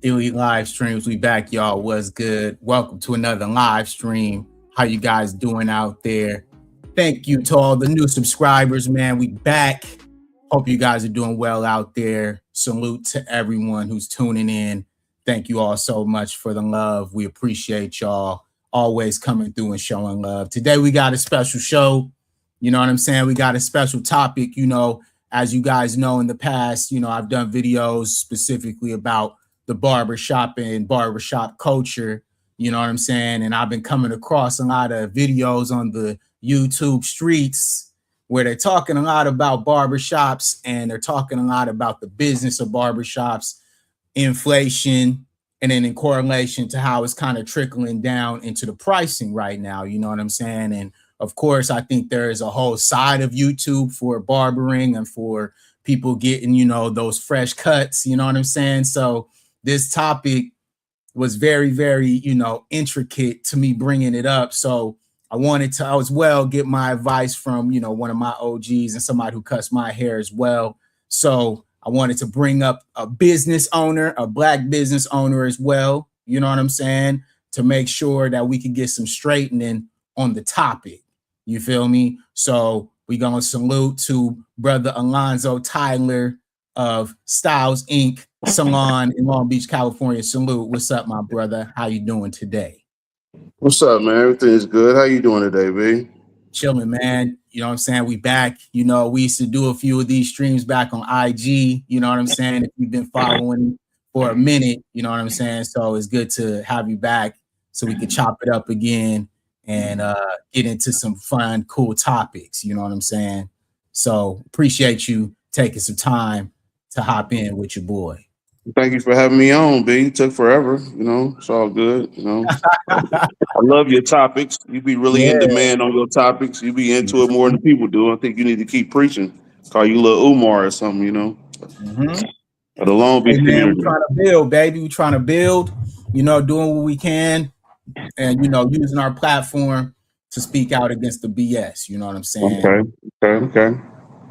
Elite live streams. We back, y'all. What's good? Welcome to another live stream. How you guys doing out there? Thank you to all the new subscribers, man. We back. Hope you guys are doing well out there. Salute to everyone who's tuning in. Thank you all so much for the love. We appreciate y'all always coming through and showing love. Today we got a special show. You know what I'm saying? We got a special topic. As you guys know, in the past, I've done videos specifically about the barbershop and barbershop culture, you know what I'm saying? And I've been coming across a lot of videos on the YouTube streets where they're talking a lot about barbershops and they're talking a lot about the business of barbershops, inflation, and then in correlation to how it's kind of trickling down into the pricing right now, you know what I'm saying? And of course, I think there is a whole side of YouTube for barbering and for people getting, those fresh cuts, you know what I'm saying? So this topic was very, very, intricate to me bringing it up. So I wanted to as well get my advice from, one of my OGs and somebody who cuts my hair as well. So I wanted to bring up a business owner, a Black business owner as well, you know what I'm saying, to make sure that we can get some straightening on the topic. You feel me? So we're going to salute to Brother Alonzo Tyler of Styles Inc. Salon in Long Beach, California. Salute. What's up, my brother? How you doing today? What's up, man? Everything's good. How you doing today, B? Chilling, man. You know what I'm saying? We back. We used to do a few of these streams back on IG. You know what I'm saying? If you've been following for a minute, you know what I'm saying? So it's good to have you back so we could chop it up again and get into some fun, cool topics. You know what I'm saying? So appreciate you taking some time to hop in with your boy. Thank you for having me on, B. It took forever, it's all good, I love your topics. You be really in demand on your topics. You be into it more than people do. I think you need to keep preaching. Call you little Umar or something, For the Long Beach community. We're trying to build, baby. We're trying to build, doing what we can and, using our platform to speak out against the BS. You know what I'm saying? Okay.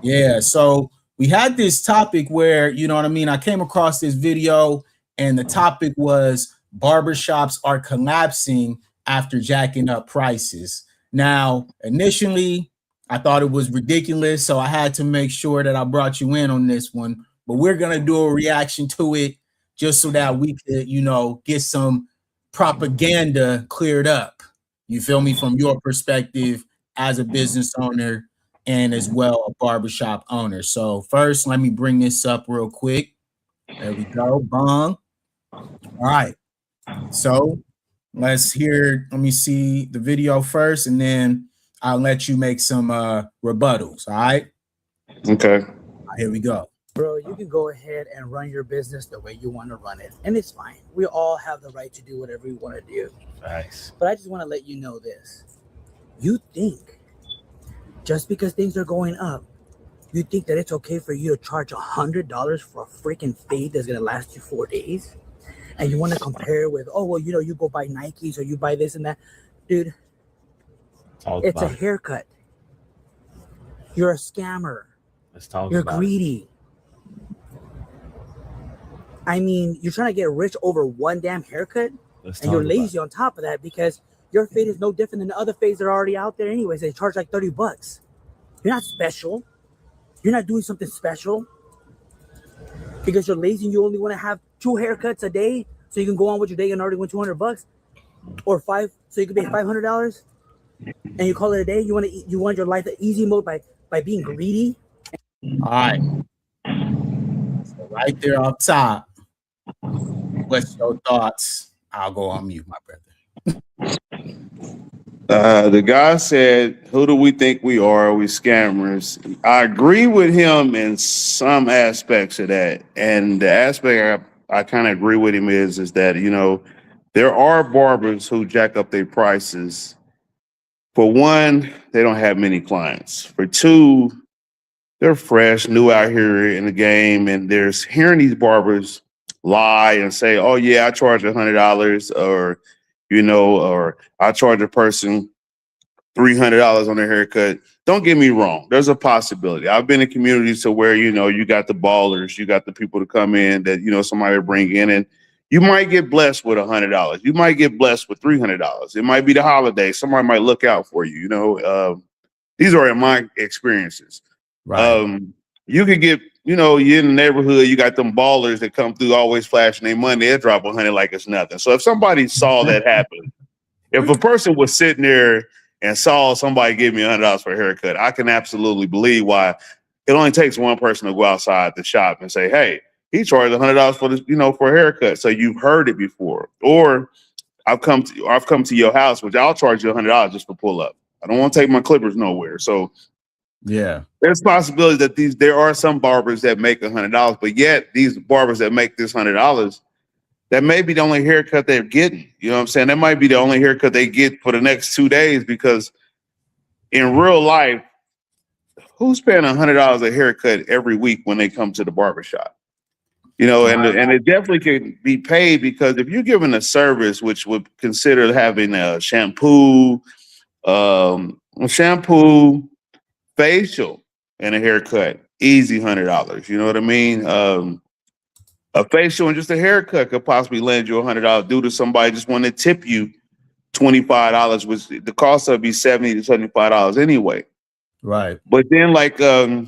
Yeah, so we had this topic where, you know what I mean, I came across this video and the topic was barbershops are collapsing after jacking up prices. Now, initially, I thought it was ridiculous, so I had to make sure that I brought you in on this one. But we're going to do a reaction to it just so that we could, get some propaganda cleared up. You feel me? From your perspective as a business owner and as well a barbershop owner. So first, let me bring this up real quick. There we go. Bong. All right. So let me see the video first, and then I'll let you make some rebuttals. All right. Okay. All right, here we go. Bro, you can go ahead and run your business the way you want to run it, and it's fine. We all have the right to do whatever we want to do. Nice. But I just want to let you know this. You think just because things are going up, you think that it's okay for you to charge $100 for a freaking fade that's going to last you 4 days? And you want to compare it with, oh, well, you go buy Nikes or you buy this and that. Dude, it's a haircut. You're a scammer. You're greedy. I mean, you're trying to get rich over one damn haircut, and you're lazy on top of that because your fade is no different than the other fades that are already out there anyways. They charge like $30. You're not special. You're not doing something special because you're lazy and you only want to have 2 haircuts a day so you can go on with your day and already win $200 or 5 so you can pay $500 and you call it a day. You want your life the easy mode by being greedy. All right. So right there off top, what's your thoughts? I'll go on mute, my brother. The guy said, who do we think we are? We scammers. I agree with him in some aspects of that. And the aspect I kind of agree with him is that, there are barbers who jack up their prices. For one, they don't have many clients. For two, they're fresh, new out here in the game. And there's hearing these barbers lie and say, oh, yeah, I charge $100 or I charge a person $300 on their haircut. Don't get me wrong. There's a possibility. I've been in communities to where, you got the ballers, you got the people to come in that, somebody bring in and, You might get blessed with $100. You might get blessed with $300. It might be the holiday. Somebody might look out for you. These are in my experiences. Right. You could get, you're in the neighborhood, you got them ballers that come through always flashing their money. They'll drop 100 like it's nothing. So if somebody saw that happen, if a person was sitting there and saw somebody give me $100 for a haircut, I can absolutely believe why it only takes one person to go outside the shop and say, hey, he charged $100 for this, for a haircut. So you've heard it before. Or I've come to your house, which I'll charge you $100 just for pull up. I don't want to take my clippers nowhere. So yeah, there's possibility that there are some barbers that make $100, but yet these barbers that make this $100, that may be the only haircut they're getting. You know what I'm saying? That might be the only haircut they get for the next 2 days, because in real life, who's paying $100 a haircut every week when they come to the barbershop? And it definitely can be paid, because if you're given a service which would consider having a shampoo, facial, and a haircut, easy $100. You know what I mean? A facial and just a haircut could possibly land you $100 due to somebody just want to tip you $25, which the cost would be $70 to $75 anyway. Right. But then the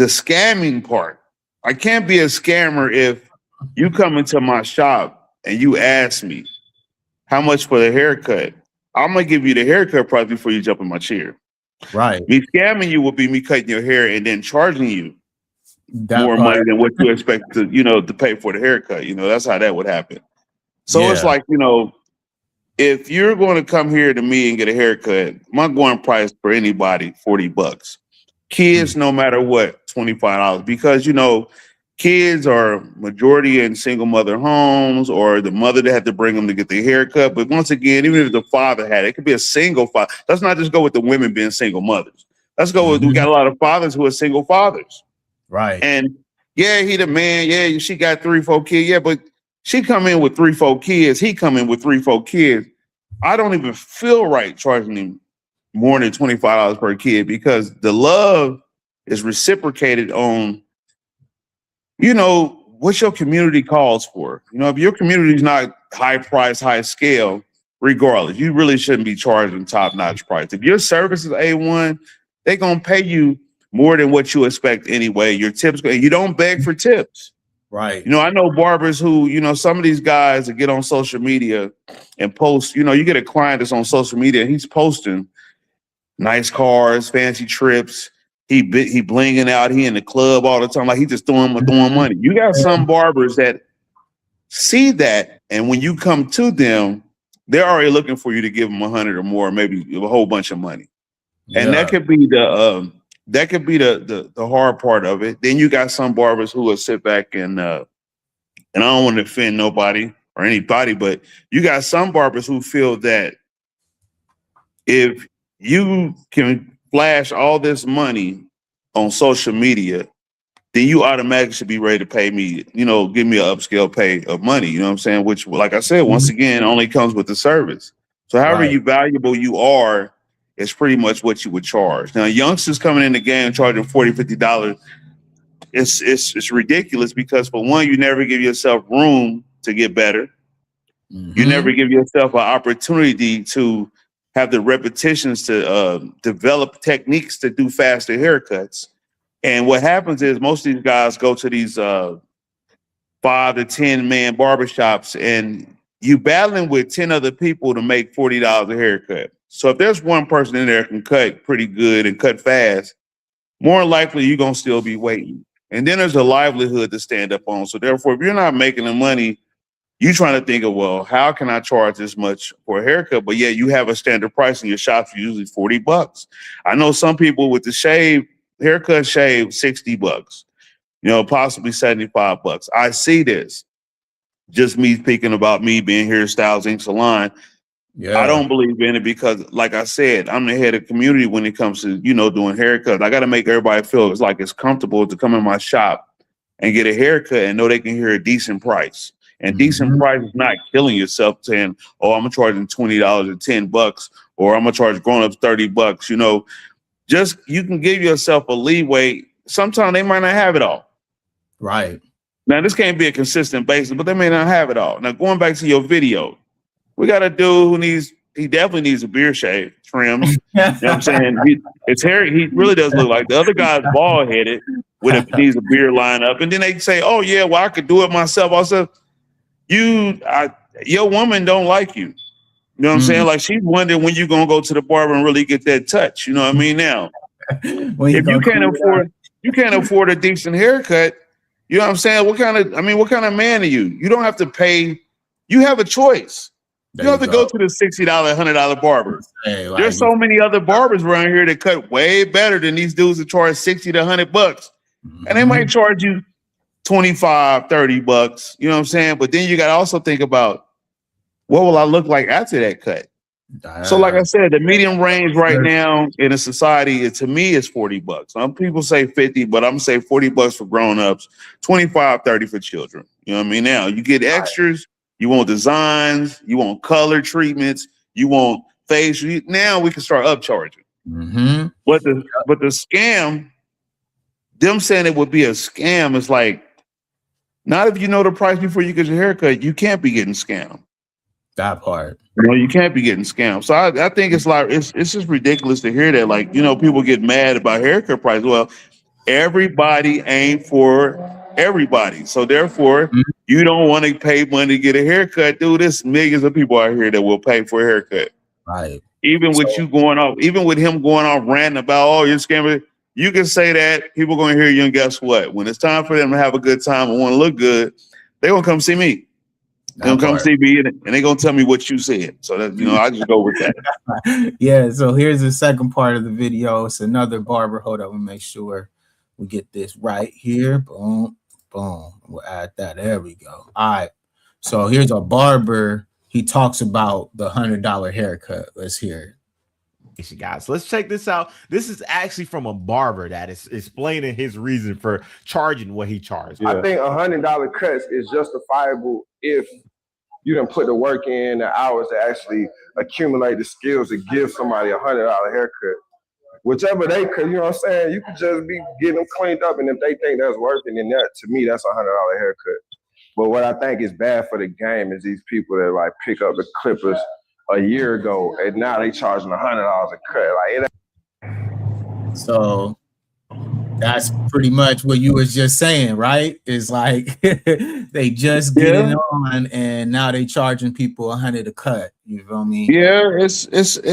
scamming part, I can't be a scammer if you come into my shop and you ask me how much for the haircut. I'm going to give you the haircut price before you jump in my chair. Right. Me scamming you would be me cutting your hair and then charging you That more part. money than what you expect to pay for the haircut. That's how that would happen. So it's like, if you're going to come here to me and get a haircut, my going price for anybody, $40. Kids, no matter what, $25, because kids are majority in single mother homes, or the mother that had to bring them to get their haircut. But once again, even if the father had it could be a single father. Let's not just go with the women being single mothers. Let's go with, we got a lot of fathers who are single fathers. Right. And yeah, he the man. Yeah, she got 3-4 kids. Yeah, but she come in with 3-4 kids. He come in with 3-4 kids. I don't even feel right charging him more than $25 per kid, because the love is reciprocated on, what your community calls for. If your community is not high price, high scale, regardless, you really shouldn't be charging top-notch price. If your service is A1, they're going to pay you more than what you expect anyway. Your tips, you don't beg for tips. Right. I know barbers who, some of these guys that get on social media and post, you get a client that's on social media and he's posting nice cars, fancy trips. He blinging out. He in the club all the time. Like he just throwing money. You got some barbers that see that, and when you come to them, they're already looking for you to give them 100 or more, maybe a whole bunch of money. Yeah. And that could be the hard part of it. Then you got some barbers who will sit back and I don't want to offend nobody or anybody, but you got some barbers who feel that if you can flash all this money on social media, then you automatically should be ready to pay me, give me an upscale pay of money, you know what I'm saying? Which, like I said, once again, only comes with the service. So however you valuable you are, it's pretty much what you would charge. Now, youngsters coming in the game charging $40, $50, it's ridiculous, because for one, you never give yourself room to get better. You never give yourself an opportunity to have the repetitions to develop techniques to do faster haircuts. And what happens is most of these guys go to these 5 to 10 man barbershops, and you battling with 10 other people to make $40 a haircut. So if there's one person in there can cut pretty good and cut fast, more likely you're going to still be waiting. And then there's a livelihood to stand up on. So therefore, if you're not making the money, you're trying to think of, well, how can I charge this much for a haircut? But yeah, you have a standard price in your shop, usually $40. I know some people with the haircut shave, $60, possibly $75. I see this. Just me speaking about me being here, Styles Inc. Salon. Yeah. I don't believe in it because, like I said, I'm the head of community when it comes to, doing haircuts. I got to make everybody feel it's comfortable to come in my shop and get a haircut and know they can hear a decent price. And decent price is not killing yourself saying, oh, I'm charging $20 or $10, or I'm going to charge grown-ups $30. Just you can give yourself a leeway. Sometimes they might not have it all. Right. Now, this can't be a consistent basis, but they may not have it all. Now, going back to your video, we got a dude who he definitely needs a beard shave, trimmed. You know what I'm saying? His hair, he really does look like the other guy's bald headed needs a beard line up. And then they say, oh, yeah, well, I could do it myself. I said, your woman don't like you. You know what I'm saying? Like, she's wondering when you're going to go to the barber and really get that touch. You know what I mean? Now, if you can't afford a decent haircut, you know what I'm saying? What kind of man are you? You don't have to pay. You have a choice. You don't have to go to the $60, $100 barber. There's so many other barbers around here that cut way better than these dudes that charge $60 to $100. And they might charge you $25, $30. You know what I'm saying? But then you got to also think about, what will I look like after that cut? So like I said, the medium range right now in a society, to me, is $40. Some people say 50, but I'm gonna say $40 for grown-ups, 25, 30 for children. You know what I mean? Now you get extras, you want designs, you want color treatments, you want face. Now we can start upcharging. But the scam, them saying it would be a scam, is like, not if you know the price before you get your haircut, you can't be getting scammed. That part. No, you can't be getting scammed. So I think it's like it's just ridiculous to hear that. Like, you know, people get mad about haircut price. Well, everybody ain't for everybody. So therefore, you don't want to pay money to get a haircut. Dude, there's millions of people out here that will pay for a haircut. Right. Even with him going off ranting about, oh, you're scamming. You can say that, people going to hear you, and guess what? When it's time for them to have a good time and want to look good, they're going to come see me. They'll come see me and they're going to tell me what you said. So that, you know, I just go with that. Yeah. So here's the second part of the video. It's another barber. Hold on. We'll make sure we get this right here. Boom, boom. We'll add that. There we go. All right. So here's a barber. He talks about the $100 haircut. Let's hear it. Guys, let's check this out. This is actually from a barber that is explaining his reason for charging what he charged. I think $100 cuts is justifiable if you done put the work in, the hours to actually accumulate the skills to give somebody $100 haircut. Whichever they could, you know what I'm saying? You could just be getting them cleaned up, and if they think that's working, then that, to me, that's a $100 haircut. But what I think is bad for the game is these people that like pick up the clippers a year ago, and now they charging $100 a cut. Like, so that's pretty much what you was just saying, right? It's like they just get it on, and now they charging people $100 a cut. You feel me? Yeah,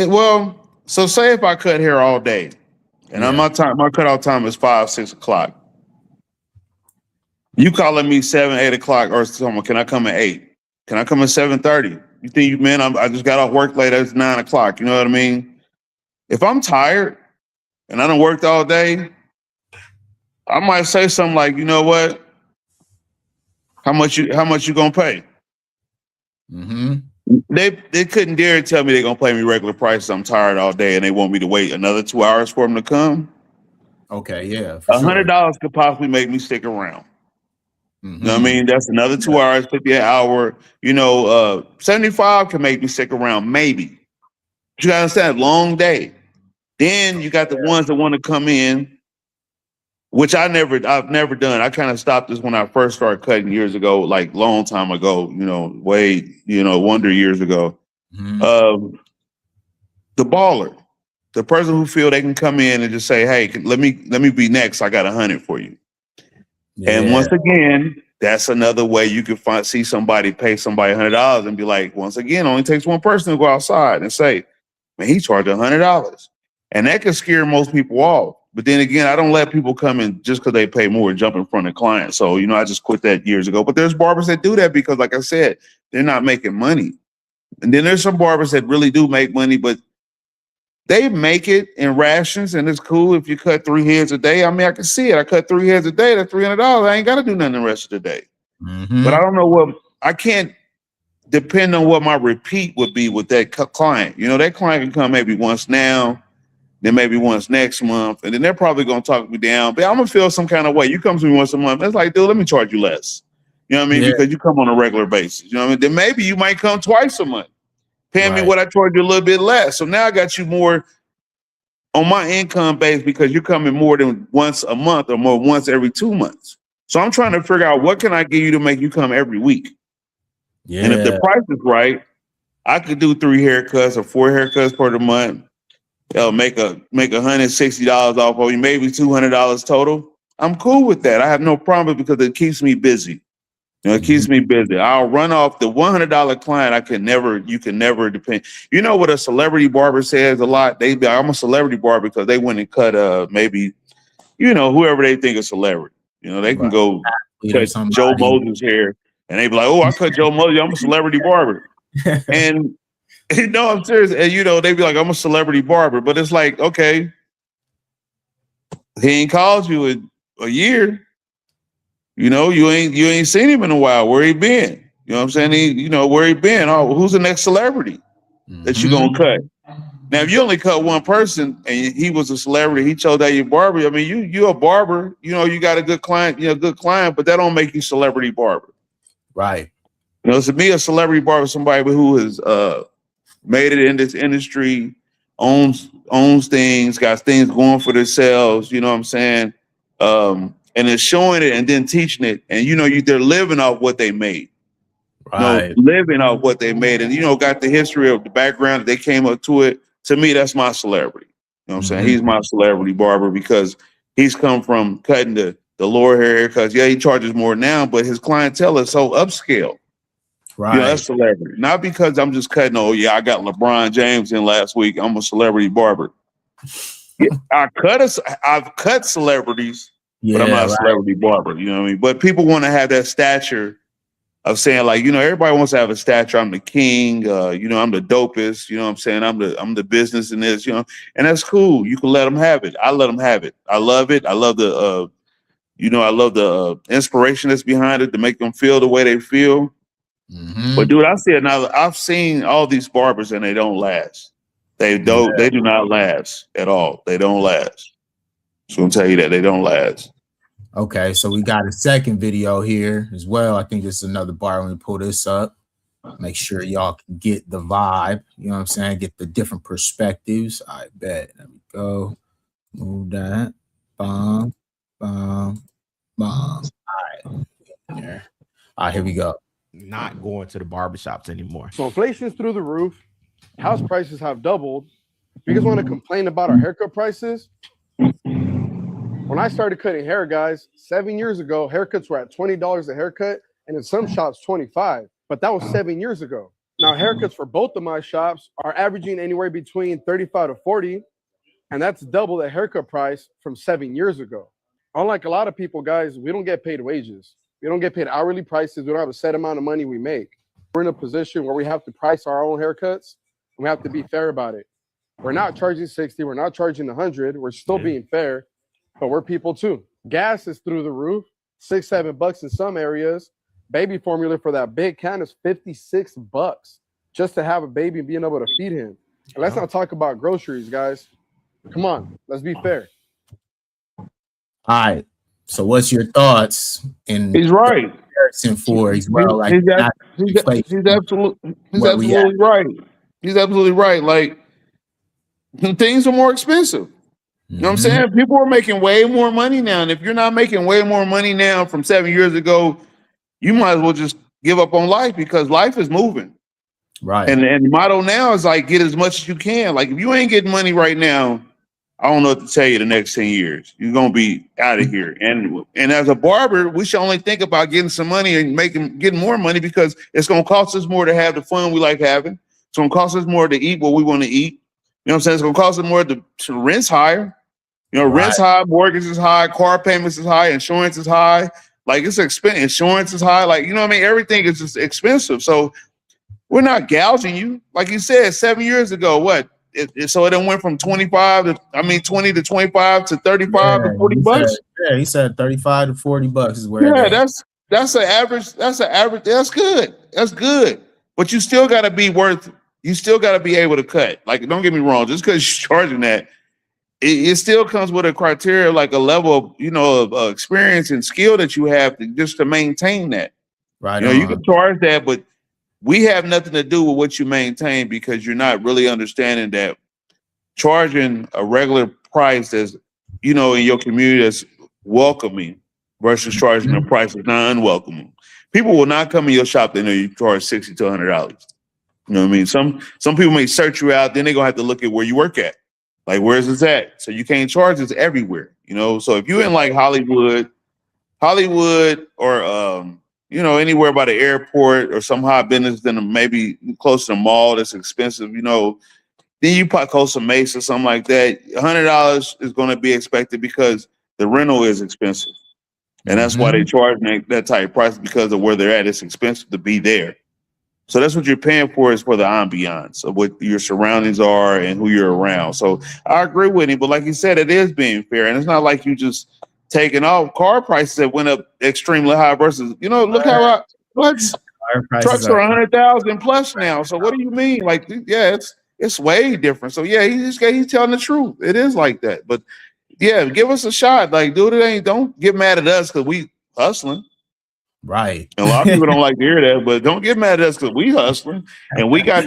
well. So say if I cut hair all day, and my cutoff time is 5, 6 o'clock. You calling me 7, 8 o'clock, or someone? Can I come at 8? Can I come at 7:30? You think, man, I just got off work late. It's 9 o'clock. You know what I mean? If I'm tired and I done worked all day, I might say something like, you know what? How much you gonna pay? They couldn't dare tell me they're gonna pay me regular prices. I'm tired all day and they want me to wait another 2 hours for them to come. Okay, yeah. $100 could possibly make me stick around. You know what I mean? That's another 2 hours, could be an hour. You know, 75 can make me stick around, maybe. But you gotta understand, long day. Then you got the ones that want to come in, which I've never done. I kind of stopped this when I first started cutting years ago, like long time ago, you know, wonder years ago. The baller, the person who feel they can come in and just say, hey, let me be next. I got 100 for you. Yeah. And once again, that's another way you can see somebody pay somebody $100 and be like, once again, only takes one person to go outside and say, man, he charged $100. And that can scare most people off. But then again, I don't let people come in just because they pay more and jump in front of clients. So, you know, I just quit that years ago. But there's barbers that do that because, like I said, they're not making money. And then there's some barbers that really do make money, but they make it in rations, and it's cool if you cut 3 heads a day. I mean, I can see it. I cut 3 heads a day. That's $300. I ain't got to do nothing the rest of the day. But I don't know I can't depend on what my repeat would be with that client. You know, that client can come maybe once now, then maybe once next month, and then they're probably going to talk me down. But I'm going to feel some kind of way. You come to me once a month. It's like, dude, let me charge you less. You know what I mean? Yeah. Because you come on a regular basis. You know what I mean? Then maybe you might come twice a month, paying me what I charge you a little bit less. So now I got you more on my income base because you're coming more than once a month or more once every 2 months. So I'm trying to figure out what can I give you to make you come every week. Yeah. And if the price is right, I could do 3 haircuts or 4 haircuts per the month. Make $160 off of you, maybe $200 total. I'm cool with that. I have no problem because it keeps me busy. It keeps me busy. I'll run off the $100 client. You can never depend. You know what a celebrity barber says a lot? They be, I'm a celebrity barber because they went and cut maybe, whoever they think is celebrity. They can go cut Joe Moses' hair and they be like, oh, I cut Joe Moses. I'm a celebrity barber. And no, I'm serious. And they be like, I'm a celebrity barber. But it's like, okay, he ain't called you in a year. You ain't seen him in a while. Where he been? You know what I'm saying? Where he been? Oh, who's the next celebrity that you gonna cut? Now, if you only cut one person and he was a celebrity, he chose that your barber. I mean, you a barber. You got a good client. But that don't make you celebrity barber. Right. To me, a celebrity barber is somebody who has made it in this industry, owns things, got things going for themselves. You know what I'm saying? And is showing it and then teaching it, and they're living off what they made. Right. Living off what they made, and got the history of the background that they came up to it. To me, that's my celebrity. You know what I'm saying? He's my celebrity barber because he's come from cutting the lower hair because he charges more now, but his clientele is so upscale. Right. That's celebrity. Not because I'm just cutting, I got LeBron James in last week. I'm a celebrity barber. I've cut celebrities, but I'm not a celebrity barber. You know what I mean? But people want to have that stature of saying, like, everybody wants to have a stature. I'm the king, I'm the dopest, you know what I'm saying? I'm the business in this, and that's cool. You can let them have it. I let them have it. I love it. I love the inspiration that's behind it to make them feel the way they feel. But dude, I've seen all these barbers and they don't last. They do not last at all. They don't last. So I'm tell you that they don't last. Okay, so we got a second video here as well. I think this is another bar. When we pull this up, make sure y'all can get the vibe. You know what I'm saying? Get the different perspectives. I bet. There we go. Move that. Bomb. All right. Yeah. All right, here we go. Not going to the barbershops anymore. So inflation's through the roof. House prices have doubled. If you guys want to complain about our haircut prices, when I started cutting hair, guys, 7 years ago, haircuts were at $20 a haircut, and in some shops, $25. But that was 7 years ago. Now, haircuts for both of my shops are averaging anywhere between $35 to $40, and that's double the haircut price from 7 years ago. Unlike a lot of people, guys, we don't get paid wages. We don't get paid hourly prices. We don't have a set amount of money we make. We're in a position where we have to price our own haircuts, and we have to be fair about it. We're not charging 60. We're not charging 100. We're still being fair, but we're people too. Gas is through the roof, $6, $7 in some areas. Baby formula for that big can is $56 just to have a baby and being able to feed him. And let's not talk about groceries, guys. Come on, let's be fair. All right. So what's your thoughts in He's right. comparison for as well? Like he's absolutely right. He's absolutely right. Like things are more expensive. You know what I'm saying? People are making way more money now. And if you're not making way more money now from 7 years ago, you might as well just give up on life because life is moving. Right. And the motto now is like get as much as you can. Like if you ain't getting money right now, I don't know what to tell you the next 10 years. You're gonna be out of here. And as a barber, we should only think about getting some money and getting more money because it's gonna cost us more to have the fun we like having. It's gonna cost us more to eat what we want to eat. You know what I'm saying? It's gonna cost us more to rent's higher. Rent's high, mortgage is high, car payments is high, insurance is high. Like it's expensive. Insurance is high. Like, you know what I mean? Everything is just expensive. So we're not gouging you. Like you said, 7 years ago, what? So it went from 20 to 25 to 35 to $40. He said 35 to $40 is where. That's an average. That's an average. That's good. That's good. But you still got to be you still got to be able to cut. Like, don't get me wrong. Just because you're charging that, it still comes with a criteria, like a level of, of experience and skill that you have to maintain that. Right. You can charge that, but we have nothing to do with what you maintain because you're not really understanding that charging a regular price that's, in your community that's welcoming versus charging a price that's not unwelcome. People will not come in your shop. They know you charge $60 to $100. You know what I mean? Some people may search you out. Then they're gonna have to look at where you work at. Like, where's this at? So you can't charge this everywhere. You know. So if you're in like Hollywood, or anywhere by the airport or some hot business, then maybe close to the mall that's expensive. Then you probably Costa Mesa, something like that. $100 is going to be expected because the rental is expensive. And that's why they charge that type of price, because of where they're at. It's expensive to be there. So that's what you're paying for, is for the ambiance of what your surroundings are and who you're around. So I agree with him, but like you said, it is being fair. And it's not like you just taking off car prices that went up extremely high versus, look how trucks are 100,000 plus now. So what do you mean? Like, yeah, it's way different. So yeah, he's telling the truth. It is like that. But yeah, give us a shot. Like, dude, don't get mad at us because we hustling. Right. And a lot of people don't like to hear that, but don't get mad at us because we hustling and we got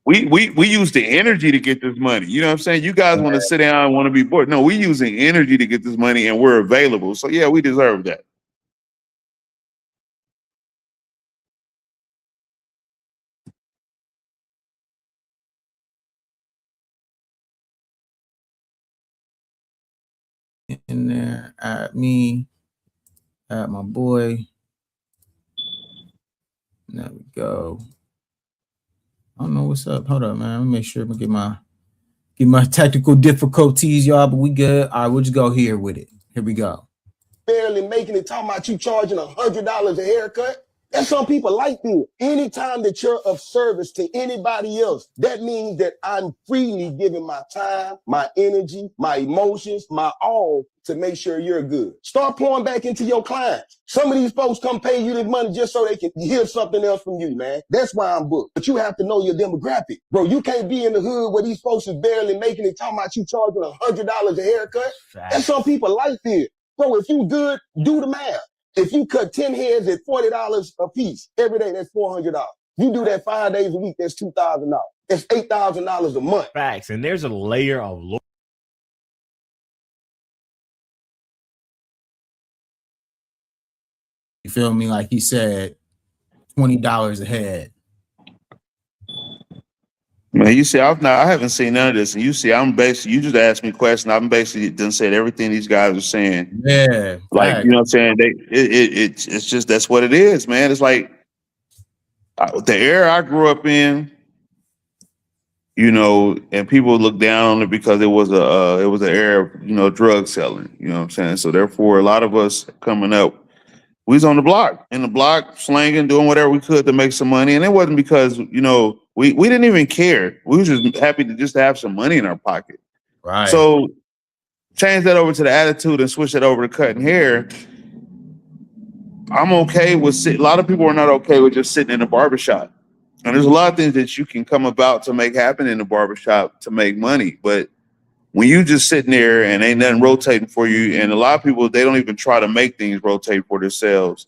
we use the energy to get this money. You know what I'm saying? You guys want to sit down and want to be bored. No, we using energy to get this money and we're available. So yeah, we deserve that. In there, at me, at my boy. There we go. I don't know what's up. Hold up, man. Let me make sure I'm gonna get my technical difficulties, y'all. But we good. All right, we'll just go here with it. Here we go. Barely making it, talking about you charging $100 a haircut. That's some people like this. Anytime that you're of service to anybody else, that means that I'm freely giving my time, my energy, my emotions, my all to make sure you're good. Start pouring back into your clients. Some of these folks come pay you this money just so they can hear something else from you, man. That's why I'm booked. But you have to know your demographic. Bro, you can't be in the hood where these folks is barely making it, talking about you charging $100 a haircut. That's some people like this. Bro, if you good, do the math. If you cut 10 heads at $40 a piece every day, that's $400. You do that 5 days a week, that's $2,000. That's $8,000 a month. Facts. And there's a layer of You feel me? Like he said, $20 a head. Man, you see, I haven't seen none of this, and you see, you just asked me a question. I'm basically done said everything these guys are saying. Yeah, like you know what I'm saying. It's just that's what it is, man. It's like the era I grew up in, and people look down on it because it was an era of drug selling. You know what I'm saying. So therefore, a lot of us coming up, we was on the block, slanging, doing whatever we could to make some money. And it wasn't because, we didn't even care. We were just happy to just have some money in our pocket. Right. So change that over to the attitude and switch that over to cutting hair. I'm okay with a lot of people are not okay with just sitting in a barbershop. And there's a lot of things that you can come about to make happen in the barbershop to make money. But when you just sitting there and ain't nothing rotating for you, and a lot of people, they don't even try to make things rotate for themselves.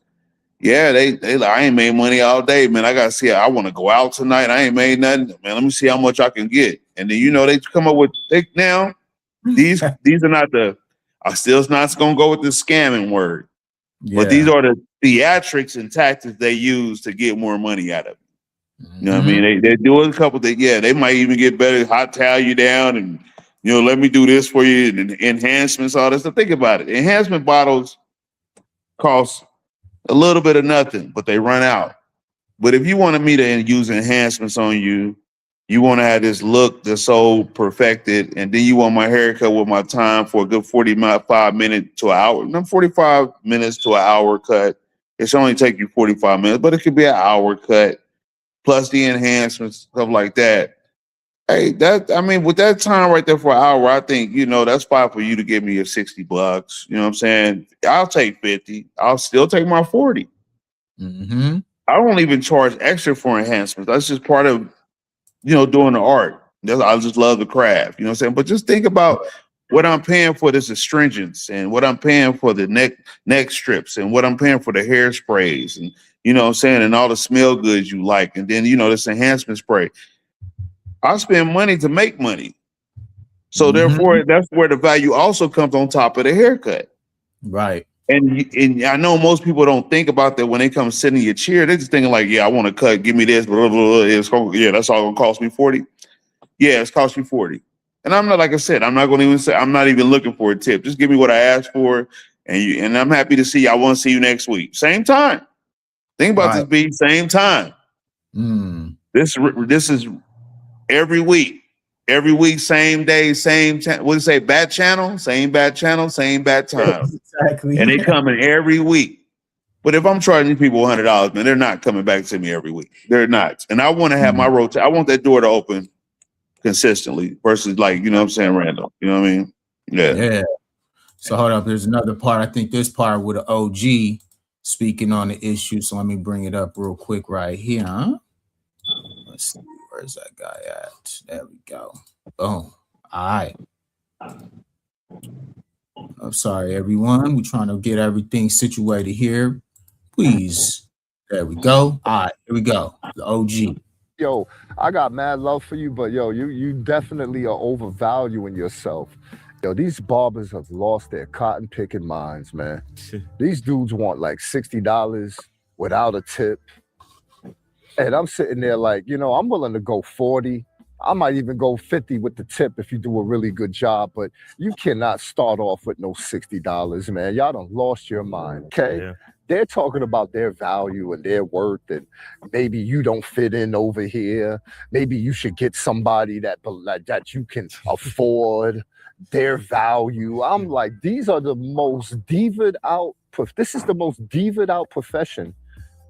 Yeah, they like, I ain't made money all day, man. I gotta see. I want to go out tonight. I ain't made nothing, man. Let me see how much I can get. And then they come up with now. These are not the. I still not gonna go with the scamming word, but these are the theatrics and tactics they use to get more money out of it. You know what I mean? They do a couple things. Yeah, they might even get better. Hot towel you down and. Let me do this for you, and enhancements, all this stuff. Think about it. Enhancement bottles cost a little bit of nothing, but they run out. But if you wanted me to use enhancements on you, you want to have this look that's so perfected, and then you want my haircut with my time for a good 45 minutes to an hour. No, 45 minutes to an hour cut. It's only take you 45 minutes, but it could be an hour cut, plus the enhancements, stuff like that. Hey, with that time right there for an hour, I think, that's fine for you to give me your $60. You know what I'm saying? I'll take 50. I'll still take my 40. I don't even charge extra for enhancements. That's just part of, doing the art. I just love the craft. You know what I'm saying? But just think about what I'm paying for this astringents and what I'm paying for the neck strips and what I'm paying for the hairsprays and, and all the smell goods you like. And then, this enhancement spray. I spend money to make money. So therefore, that's where the value also comes on top of the haircut. Right. And I know most people don't think about that when they come sit in your chair. They're just thinking like, yeah, I want to cut. Give me this. Blah, blah, blah. Yeah, that's all gonna cost me 40. Yeah, it's cost me 40. And I'm not, like I said, I'm not going to even say, I'm not even looking for a tip. Just give me what I asked for, and I'm happy to see you. I want to see you next week. Same time. Think about this, B. Same time. This is every week. Every week, same day, same what do you say? Bat channel, same bat channel, same bat time. Exactly. And they coming every week. But if I'm charging these people $100, man, they're not coming back to me every week. They're not. And I want to have my rotation. I want that door to open consistently versus like, you know what I'm saying, random. You know what I mean? Yeah. So hold up. There's another part. I think this part with an OG speaking on the issue. So let me bring it up real quick right here. Huh? Let's see. Where's that guy at? There we go. Boom. All right. I'm sorry, everyone. We're trying to get everything situated here. Please. There we go. All right. Here we go. The OG. Yo, I got mad love for you, but yo, you definitely are overvaluing yourself. Yo, these barbers have lost their cotton picking minds, man. These dudes want like $60 without a tip. And I'm sitting there like, you know, I'm willing to go 40. I might even go 50 with the tip if you do a really good job, but you cannot start off with no $60, man. Y'all done lost your mind, okay? Yeah. They're talking about their value and their worth, and maybe you don't fit in over here. Maybe you should get somebody that you can afford their value. I'm like, these are the most divaed out. This is the most divaed out profession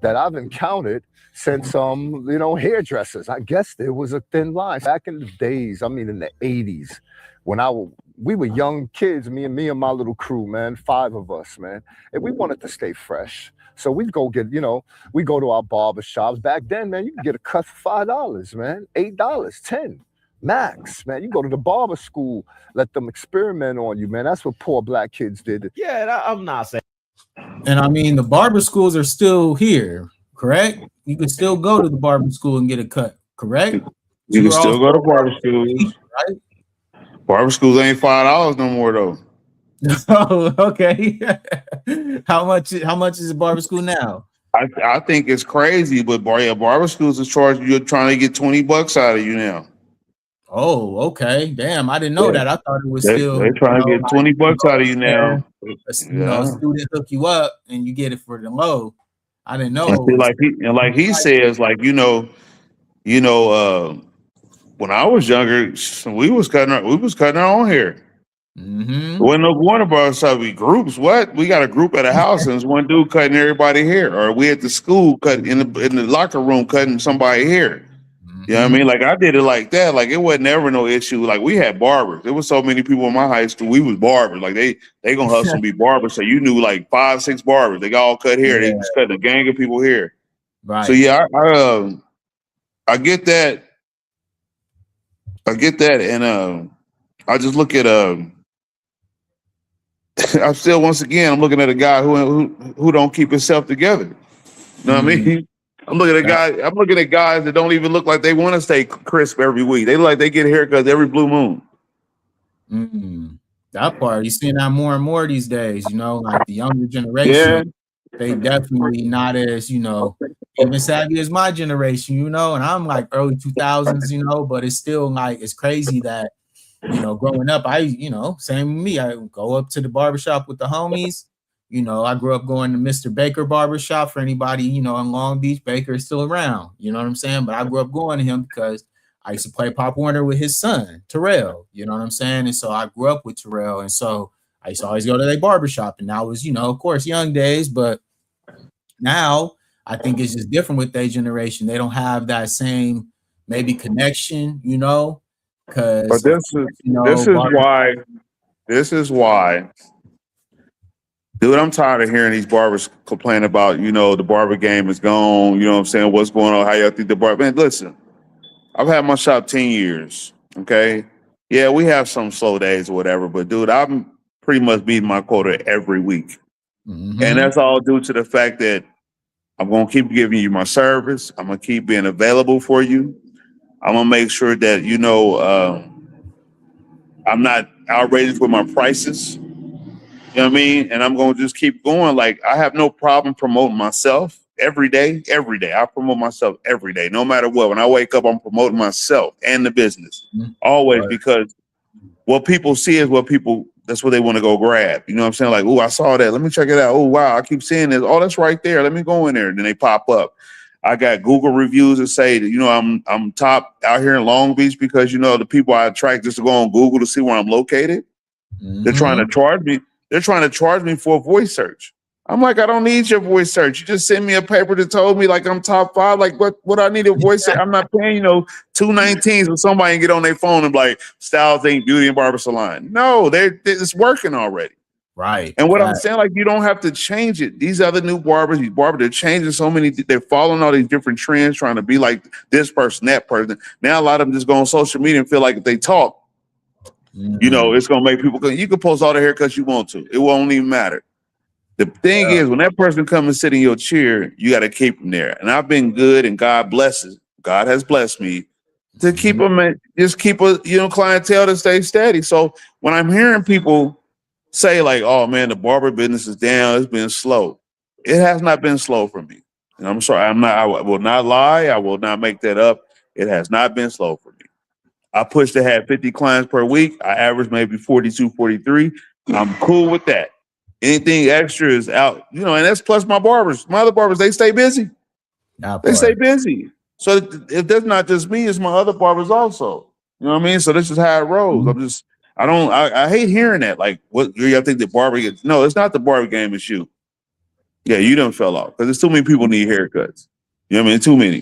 that I've encountered since you know, hairdressers. I guess there was a thin line back in the days. I mean, in the 80s, when we were young kids, me and my little crew, man, 5 of us, man, and we wanted to stay fresh. So we'd go get, you know, we go to our barbershops. Back then, man, you could get a cut for $5, man, $8, $10 max, man. You go to the barber school, let them experiment on you, man. That's what poor black kids did. Yeah, I'm not saying. And I mean, the barber schools are still here, correct? You can still go to the barber school and get a cut, correct? You can still go to barber schools, right? Barber schools ain't $5 no more though. Oh, okay. How much is a barber school now? I think it's crazy, but barber schools is charging you, trying to get $20 out of you now. Oh, okay. Damn, I didn't know that. I thought it was still. They're trying to get $20 out of you now. You know, a student hook you up and you get it for the low. I didn't know. Like he says, like you know, when I was younger, we was cutting our own hair. When no one of us we groups. What we got a group at a house and there's one dude cutting everybody hair, or we at the school cutting in the locker room cutting somebody hair. You know what I mean? Like I did it like that. Like it wasn't ever no issue. Like we had barbers. There was so many people in my high school. We was barbers. Like they gonna hustle and be barbers. So you knew like 5, 6 barbers. They all cut hair. They just cut a gang of people hair. Right. So yeah, I get that. And I just look at I'm still I'm looking at a guy who don't keep himself together. You know what I mean? I'm looking at guys that don't even look like they want to stay crisp every week. They look like they get haircuts every blue moon. That part, you're seeing that more and more these days, you know, like the younger generation, they definitely not as, you know, even savvy as my generation, you know, and I'm like early 2000s, you know, but it's still like, it's crazy that, you know, growing up, same with me, I go up to the barbershop with the homies. You know, I grew up going to Mr. Baker Barbershop. For anybody, you know, in Long Beach, Baker is still around. You know what I'm saying? But I grew up going to him because I used to play Pop Warner with his son, Terrell. You know what I'm saying? And so I grew up with Terrell. And so I used to always go to their barbershop. And that was, you know, of course, young days. But now I think it's just different with their generation. They don't have that same maybe connection, you know, because this is why. Dude, I'm tired of hearing these barbers complain about, you know, the barber game is gone. You know what I'm saying? What's going on? How y'all think the barber? Man, listen, I've had my shop 10 years. Okay. Yeah, we have some slow days or whatever, but dude, I'm pretty much beating my quota every week. And that's all due to the fact that I'm going to keep giving you my service. I'm going to keep being available for you. I'm going to make sure that, you know, I'm not outrageous with my prices. You know what I mean? And I'm going to just keep going. Like, I have no problem promoting myself every day. Every day. I promote myself every day, no matter what. When I wake up, I'm promoting myself and the business. Always, because what people see is that's what they want to go grab. You know what I'm saying? Like, oh, I saw that. Let me check it out. Oh, wow, I keep seeing this. Oh, that's right there. Let me go in there. And then they pop up. I got Google reviews that say that, I'm top out here in Long Beach because, the people I attract just to go on Google to see where I'm located. They're trying to charge me. They're trying to charge me for a voice search. I'm like, I don't need your voice search. You just send me a paper that told me like I'm top 5. Like, what I need a voice search? I'm not paying, 219s for somebody and get on their phone and be like, Styles ain't beauty and barber salon. No, it's working already. Right. And what I'm saying, like, you don't have to change it. These other new barbers, they're changing so many. They're following all these different trends, trying to be like this person, that person. Now a lot of them just go on social media and feel like if they talk, it's gonna make people go. You can post all the haircuts you want to. It won't even matter. The thing is, when that person comes and sit in your chair, you got to keep them there. And I've been good, and God blesses. God has blessed me to keep them. Just keep a clientele to stay steady. So when I'm hearing people say like, "Oh man, the barber business is down. It's been slow." It has not been slow for me. And I'm sorry. I will not lie. I will not make that up. It has not been slow for me. I push to have 50 clients per week. I average maybe 42, 43. I'm cool with that. Anything extra is out, and that's plus my barbers. My other barbers, they stay busy. They stay busy. So if that's not just me, it's my other barbers also. You know what I mean? So this is how it rolls. I hate hearing that. Like, what y'all think the barber gets? No, it's not the barber game, it's you. Yeah, you done fell off because there's too many people need haircuts. You know what I mean? Too many.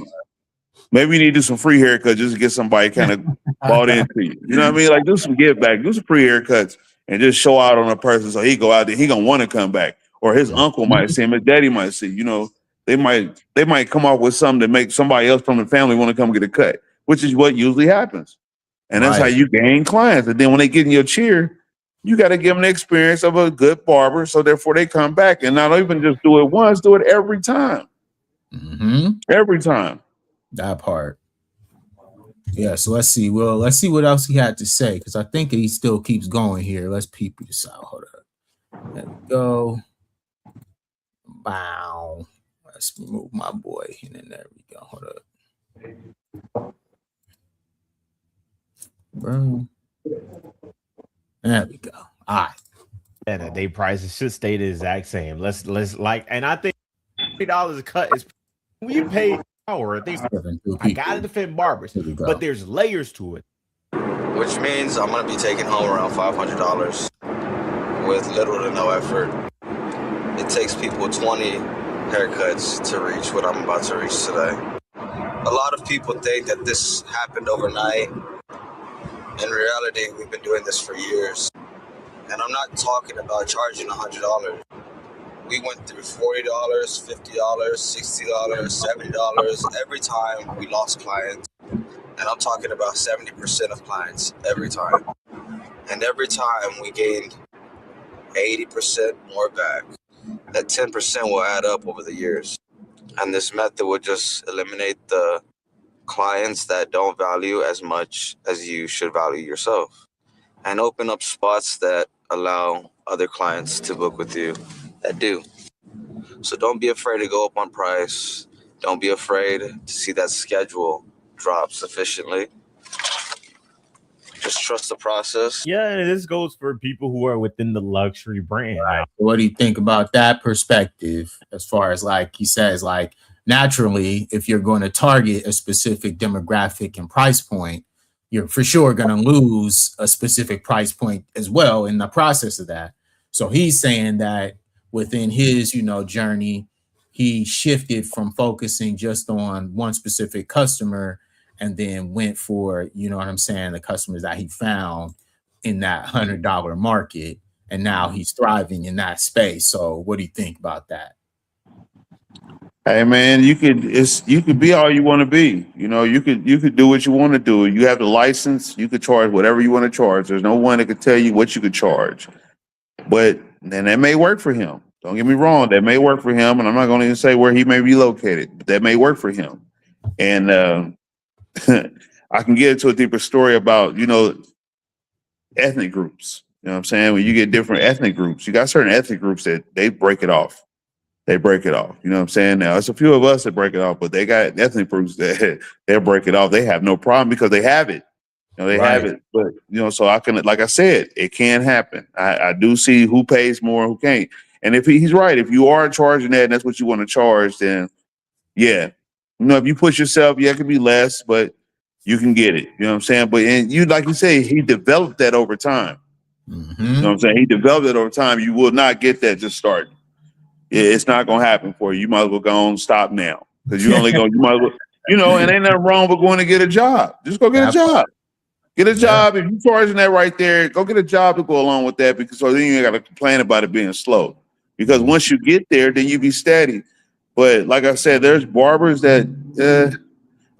Maybe you need to do some free haircuts just to get somebody kind of bought into you. You know what I mean? Like, do some give back, do some free haircuts, and just show out on a person so he go out there, he gonna want to come back. Or his uncle might see him, his daddy might see. They might come up with something to make somebody else from the family want to come get a cut, which is what usually happens. And that's how you gain clients. And then when they get in your chair, you got to give them the experience of a good barber, so therefore they come back. And not even just do it once, do it every time. Every time. That part. Yeah, so let's see. Well, let's see what else he had to say, because I think he still keeps going here. Let's peep this out. Hold up. There we go. Wow. Let's remove my boy. And then there we go. Hold up. Bro. There we go. All right. And the day prices should stay the exact same. Let's and I think $3 a cut is when you pay hour. I gotta defend barbers, but there's layers to it. Which means I'm gonna be taking home around $500 with little to no effort. It takes people 20 haircuts to reach what I'm about to reach today. A lot of people think that this happened overnight. In reality, we've been doing this for years. And I'm not talking about charging $100. We went through $40, $50, $60, $70 every time we lost clients. And I'm talking about 70% of clients every time. And every time we gained 80% more back. That 10% will add up over the years. And this method will just eliminate the clients that don't value as much as you should value yourself. And open up spots that allow other clients to book with you that do. So don't be afraid to go up on price. Don't be afraid to see that schedule drop sufficiently. Just trust the process. Yeah, and this goes for people who are within the luxury brand. Right. What do you think about that perspective? As far as like he says, like naturally, if you're going to target a specific demographic and price point, you're for sure going to lose a specific price point as well in the process of that. So he's saying that within his, journey, he shifted from focusing just on one specific customer and then went for, the customers that he found in that $100 market. And now he's thriving in that space. So what do you think about that? Hey man, you could be all you want to be. You could do what you want to do. You have the license. You could charge whatever you want to charge. There's no one that could tell you what you could charge. But then that may work for him. Don't get me wrong. That may work for him, and I'm not going to even say where he may be located. But that may work for him. And I can get into a deeper story about ethnic groups. You know what I'm saying? When you get different ethnic groups, you got certain ethnic groups that they break it off. They break it off. You know what I'm saying? Now, it's a few of us that break it off, but they got ethnic groups that they'll break it off. They have no problem because they have it. You know, they have it. But, you know, so I can, like I said, it can happen. I do see who pays more and who can't. And if he's right, if you are charging that and that's what you want to charge, then yeah. You know, if you push yourself, yeah, it could be less, but you can get it. You know what I'm saying? But and you, like you say, he developed that over time. You know what I'm saying? He developed it over time. You will not get that just starting. It's not gonna happen for you. You might as well go on stop now. Because you only go, you might as well, you know, and ain't nothing wrong with going to get a job. Just go get a job. Get a job. If you're charging that right there, go get a job to go along with that, because so then you ain't gotta complain about it being slow. Because once you get there, then you be steady. But like I said, there's barbers that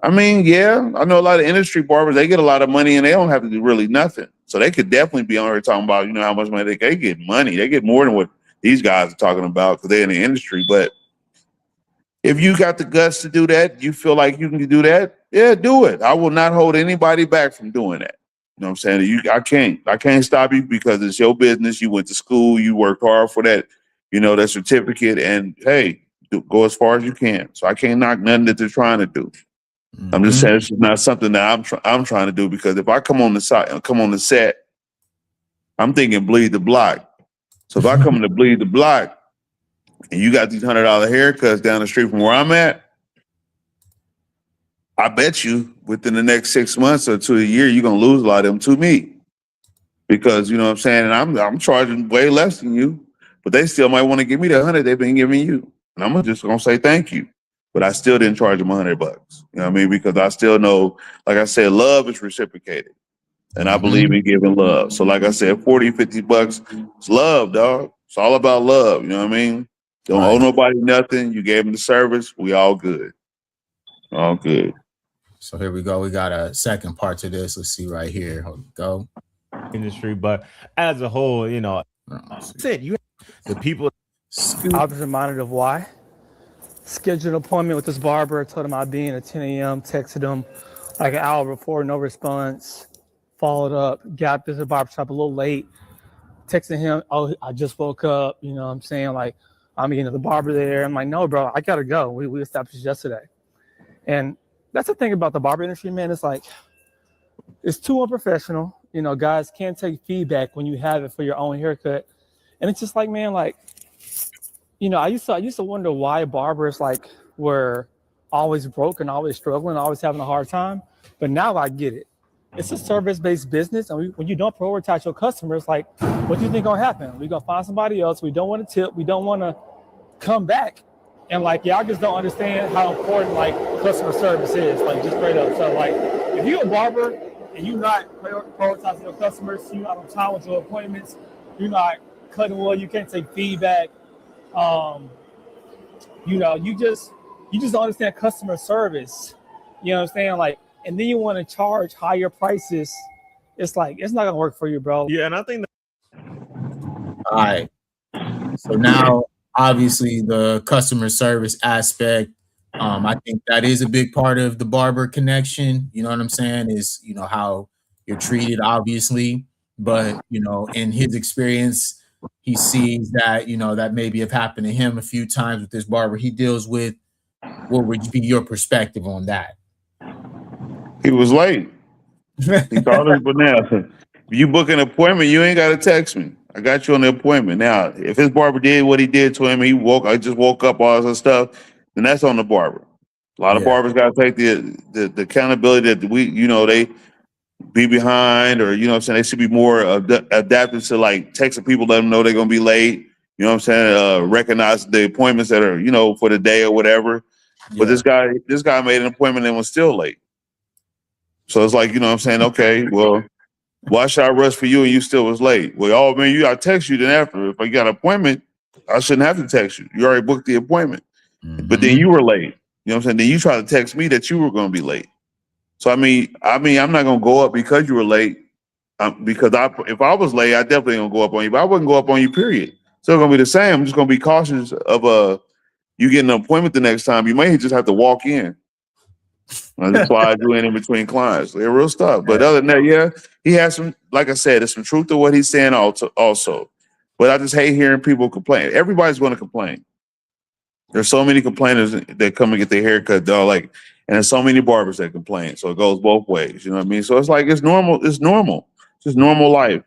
I mean, yeah, I know a lot of industry barbers, they get a lot of money and they don't have to do really nothing. So they could definitely be on here talking about, you know, how much money they get money. They get more than what these guys are talking about because they're in the industry. But if you got the guts to do that, you feel like you can do that, yeah, do it. I will not hold anybody back from doing that. You know what I'm saying? I can't stop you because it's your business. You went to school, you worked hard for that, you know, that certificate, and hey, go as far as you can. So I can't knock nothing that they're trying to do. I'm just saying it's not something that I'm trying to do, because if I come on the set, I'm thinking bleed the block. So if I come to bleed the block and you got these $100 haircuts down the street from where I'm at, I bet you within the next 6 months or to a year, you're gonna lose a lot of them to me. Because you know what I'm saying, and I'm charging way less than you, but they still might want to give me the 100 they've been giving you. And I'm just gonna say thank you. But I still didn't charge them $100. You know what I mean? Because I still know, like I said, love is reciprocated. And I believe in giving love. So like I said, 40, 50 bucks, it's love, dog. It's all about love. You know what I mean? Don't owe nobody nothing. You gave them the service. We all good. All good. So here we go. We got a second part to this. Let's see right here. Here we go. Industry, but as a whole, you know, said you the people. I was reminded of why. Scheduled an appointment with this barber. Told him I'd be in at 10 a.m. Texted him like an hour before, no response. Followed up, got to the barbershop a little late. Texting him, oh, I just woke up. You know what I'm saying? Like, I'm getting to the barber there. I'm like, no, bro, I got to go. We established yesterday. And that's the thing about the barber industry, man. It's like, it's too unprofessional. You know, guys can't take feedback when you have it for your own haircut. And it's just like, man, like, you know, I used to wonder why barbers like were always broke and always struggling, always having a hard time. But now I get it. It's a service-based business, and when you don't prioritize your customers, like, what do you think gonna happen? We're gonna find somebody else. We don't want to tip. We don't want to come back. And like, y'all just don't understand how important like customer service is, like just straight up. So like, if you're a barber and you're not prioritizing your customers, you're not on time with your appointments, you're not cutting well, you can't take feedback. You know, you just don't understand customer service. You know what I'm saying? Like, and then you want to charge higher prices. It's like, it's not gonna work for you, bro. Yeah, and I think all right. So now, obviously, the customer service aspect, I think that is a big part of the barber connection. You know what I'm saying? Is, you know, how you're treated, obviously, but you know, in his experience, he sees that, you know, that maybe have happened to him a few times with this barber he deals with. What would be your perspective on that? He was late. He called us, but now, if you book an appointment, you ain't got to text me. I got you on the appointment. Now, if his barber did what he did to him, I just woke up, all this stuff, then that's on the barber. A lot of barbers got to take the accountability that they be behind, or, you know what I'm saying, they should be more adaptive to like texting people, let them know they're going to be late. You know what I'm saying? Recognize the appointments that are, you know, for the day or whatever. Yeah. But this guy made an appointment and was still late. So it's like, you know what I'm saying? Okay, well, why should I rush for you and you still was late? Well, oh man, I text you then after. If I got an appointment, I shouldn't have to text you. You already booked the appointment. But then you were late. You know what I'm saying? Then you tried to text me that you were going to be late. So I mean, I'm not going to go up because you were late. Because if I was late, I definitely gonna go up on you. But I wouldn't go up on you, period. Still gonna be the same. I'm just gonna be cautious of you getting an appointment the next time. You may just have to walk in. I just slide you in between clients. They're real stuff. But other than that, yeah, he has some, like I said, there's some truth to what he's saying also. But I just hate hearing people complain. Everybody's going to complain. There's so many complainers that come and get their haircut done, and there's so many barbers that complain. So it goes both ways. You know what I mean? So it's like, it's normal. It's normal. It's just normal life.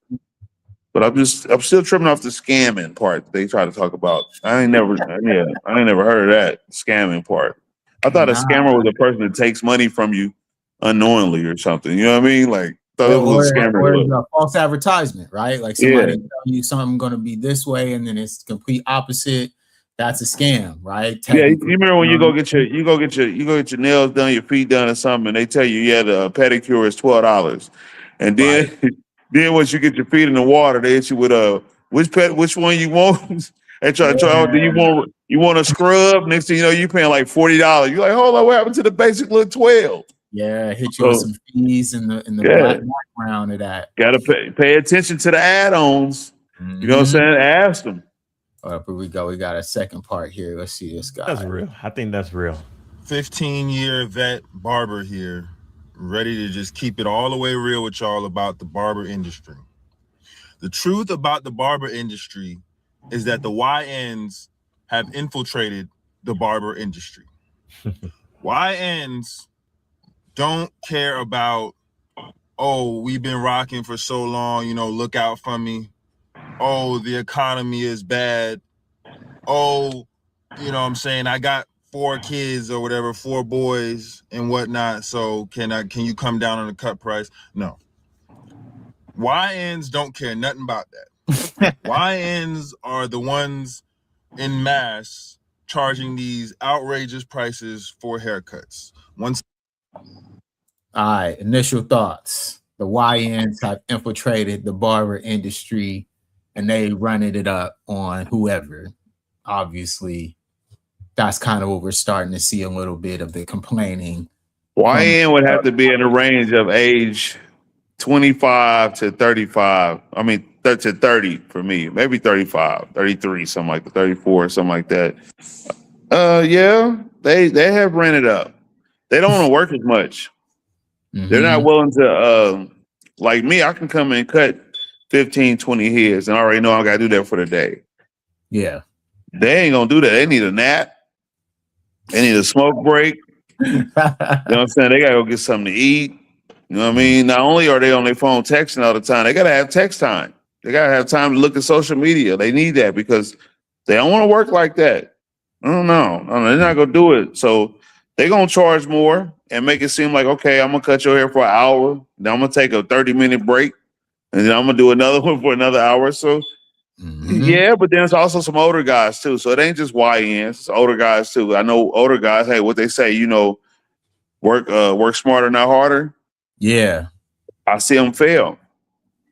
But I'm still tripping off the scamming part they try to talk about. I ain't never heard of that scamming part. I thought a scammer was a person that takes money from you unknowingly or something. You know what I mean? Like, thought it was a scammer. Or a false advertisement, right? Like somebody tell you something going to be this way, and then it's complete opposite. That's a scam, right? Yeah, you remember when you go get your nails done, your feet done, or something, and they tell you, the pedicure is $12, and then then once you get your feet in the water, they hit you with which one you want. They try. Do you want a scrub? Next thing you know, you paying like $40. You're like, hold on, what happened to the basic little 12? Yeah, hit you with some fees in the background of that. Gotta pay attention to the add-ons. You know what I'm saying? Ask them. But we got a second part here. Let's see this guy. That's real. I think that's real. 15-year vet barber here, ready to just keep it all the way real with y'all about the barber industry. The truth about the barber industry is that the YNs have infiltrated the barber industry. YNs don't care about, oh, we've been rocking for so long, look out for me. Oh, the economy is bad. Oh, what I'm saying, I got 4 kids or whatever, 4 boys and whatnot. So can you come down on the cut price? No. YNs don't care nothing about that. YNs are the ones in mass charging these outrageous prices for haircuts. All right, initial thoughts. The YNs have infiltrated the barber industry and they running it up on whoever. Obviously, that's kind of what we're starting to see, a little bit of the complaining. YN would have to be in the range of age 25 to 35. I mean, to 30 for me, maybe 35, 33, something like that, 34, something like that. Yeah, they have rented up. They don't want to work as much. They're not willing to, like me, I can come and cut 15, 20 heads and I already know I got to do that for the day. Yeah. They ain't going to do that. They need a nap. They need a smoke break. You know what I'm saying? They got to go get something to eat. You know what I mean? Not only are they on their phone texting all the time, they got to have text time. They got to have time to look at social media. They need that because they don't want to work like that. No, they're not going to do it. So they're going to charge more and make it seem like, okay, I'm going to cut your hair for an hour. Then I'm going to take a 30-minute break. And then I'm going to do another one for another hour. So, yeah, but then it's also some older guys, too. So it ain't just YNs. It's older guys, too. I know older guys, hey, what they say, work smarter, not harder. Yeah. I see them fail.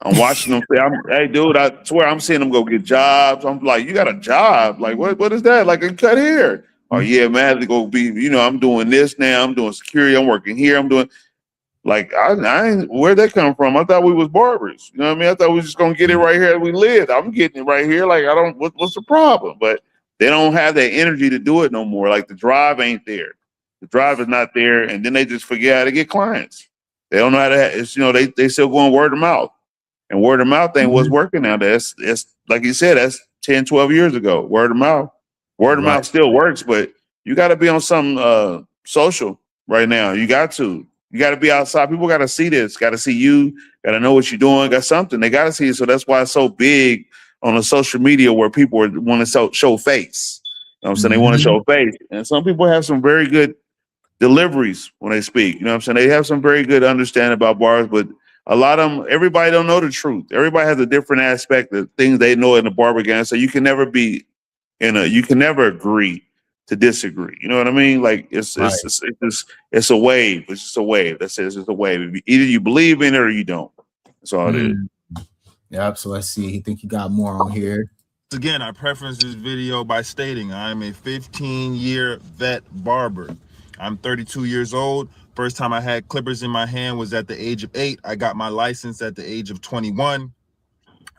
I'm watching them fail. Hey, dude, I swear I'm seeing them go get jobs. I'm like, you got a job? Like, what is that? Like a cut hair. Oh, yeah, man, I have to go be, I'm doing this now. I'm doing security. I'm working here. I'm doing, like, I ain't, where'd that come from? I thought we was barbers. You know what I mean? I thought we was just going to get it right here as we lived. I'm getting it right here. Like, what's the problem? But they don't have that energy to do it no more. Like, the drive ain't there. The drive is not there. And then they just forget how to get clients. They don't know how to, it's, they still going word of mouth. And word of mouth ain't what's working now. That's like you said, that's 10, 12 years ago. Word of mouth. Word of mouth still works, but you got to be on some social right now. You got to be outside. People got to see this, got to see you, got to know what you're doing, got something. They got to see it. So that's why it's so big on the social media where people want to show face. You know what I'm saying? They want to show face. And some people have some very good deliveries when they speak. You know what I'm saying? They have some very good understanding about bars, but a lot of them, everybody don't know the truth. Everybody has a different aspect of things they know in the barber game. So you can never you can never agree to disagree. You know what I mean? Like it's a wave. It's just a wave. That's it. It's just a wave. Either you believe in it or you don't. That's all it is. Yep. So let's see. I think you got more on here. Again, I preface this video by stating I'm a 15-year vet barber. I'm 32 years old. First time I had clippers in my hand was at the age of 8. I got my license at the age of 21.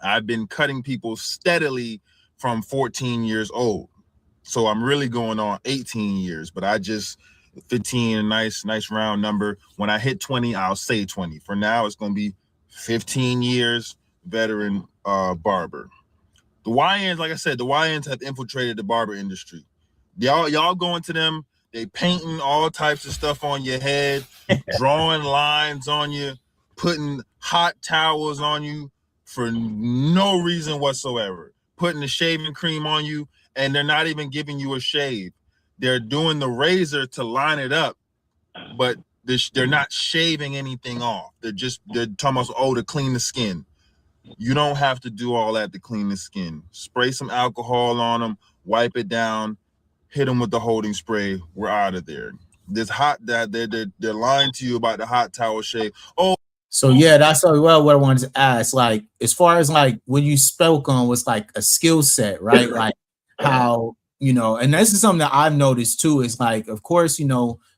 I've been cutting people steadily from 14 years old. So I'm really going on 18 years, but I just 15, a nice round number. When I hit 20, I'll say 20. For now, it's going to be 15 years veteran barber. The YNs, like I said, the YNs have infiltrated the barber industry. Y'all going to them, they painting all types of stuff on your head, drawing lines on you, putting hot towels on you for no reason whatsoever, putting the shaving cream on you, and they're not even giving you a shave. They're doing the razor to line it up, but they're not shaving anything off. They're talking about, to clean the skin. You don't have to do all that to clean the skin. Spray some alcohol on them, wipe it down, hit them with the holding spray. We're out of there. This hot that they're lying to you about the hot towel shave. So yeah, that's what I wanted to ask. Like, as far as like what you spoke on was like a skill set, right? Like how, and this is something that I've noticed too, is like, of course,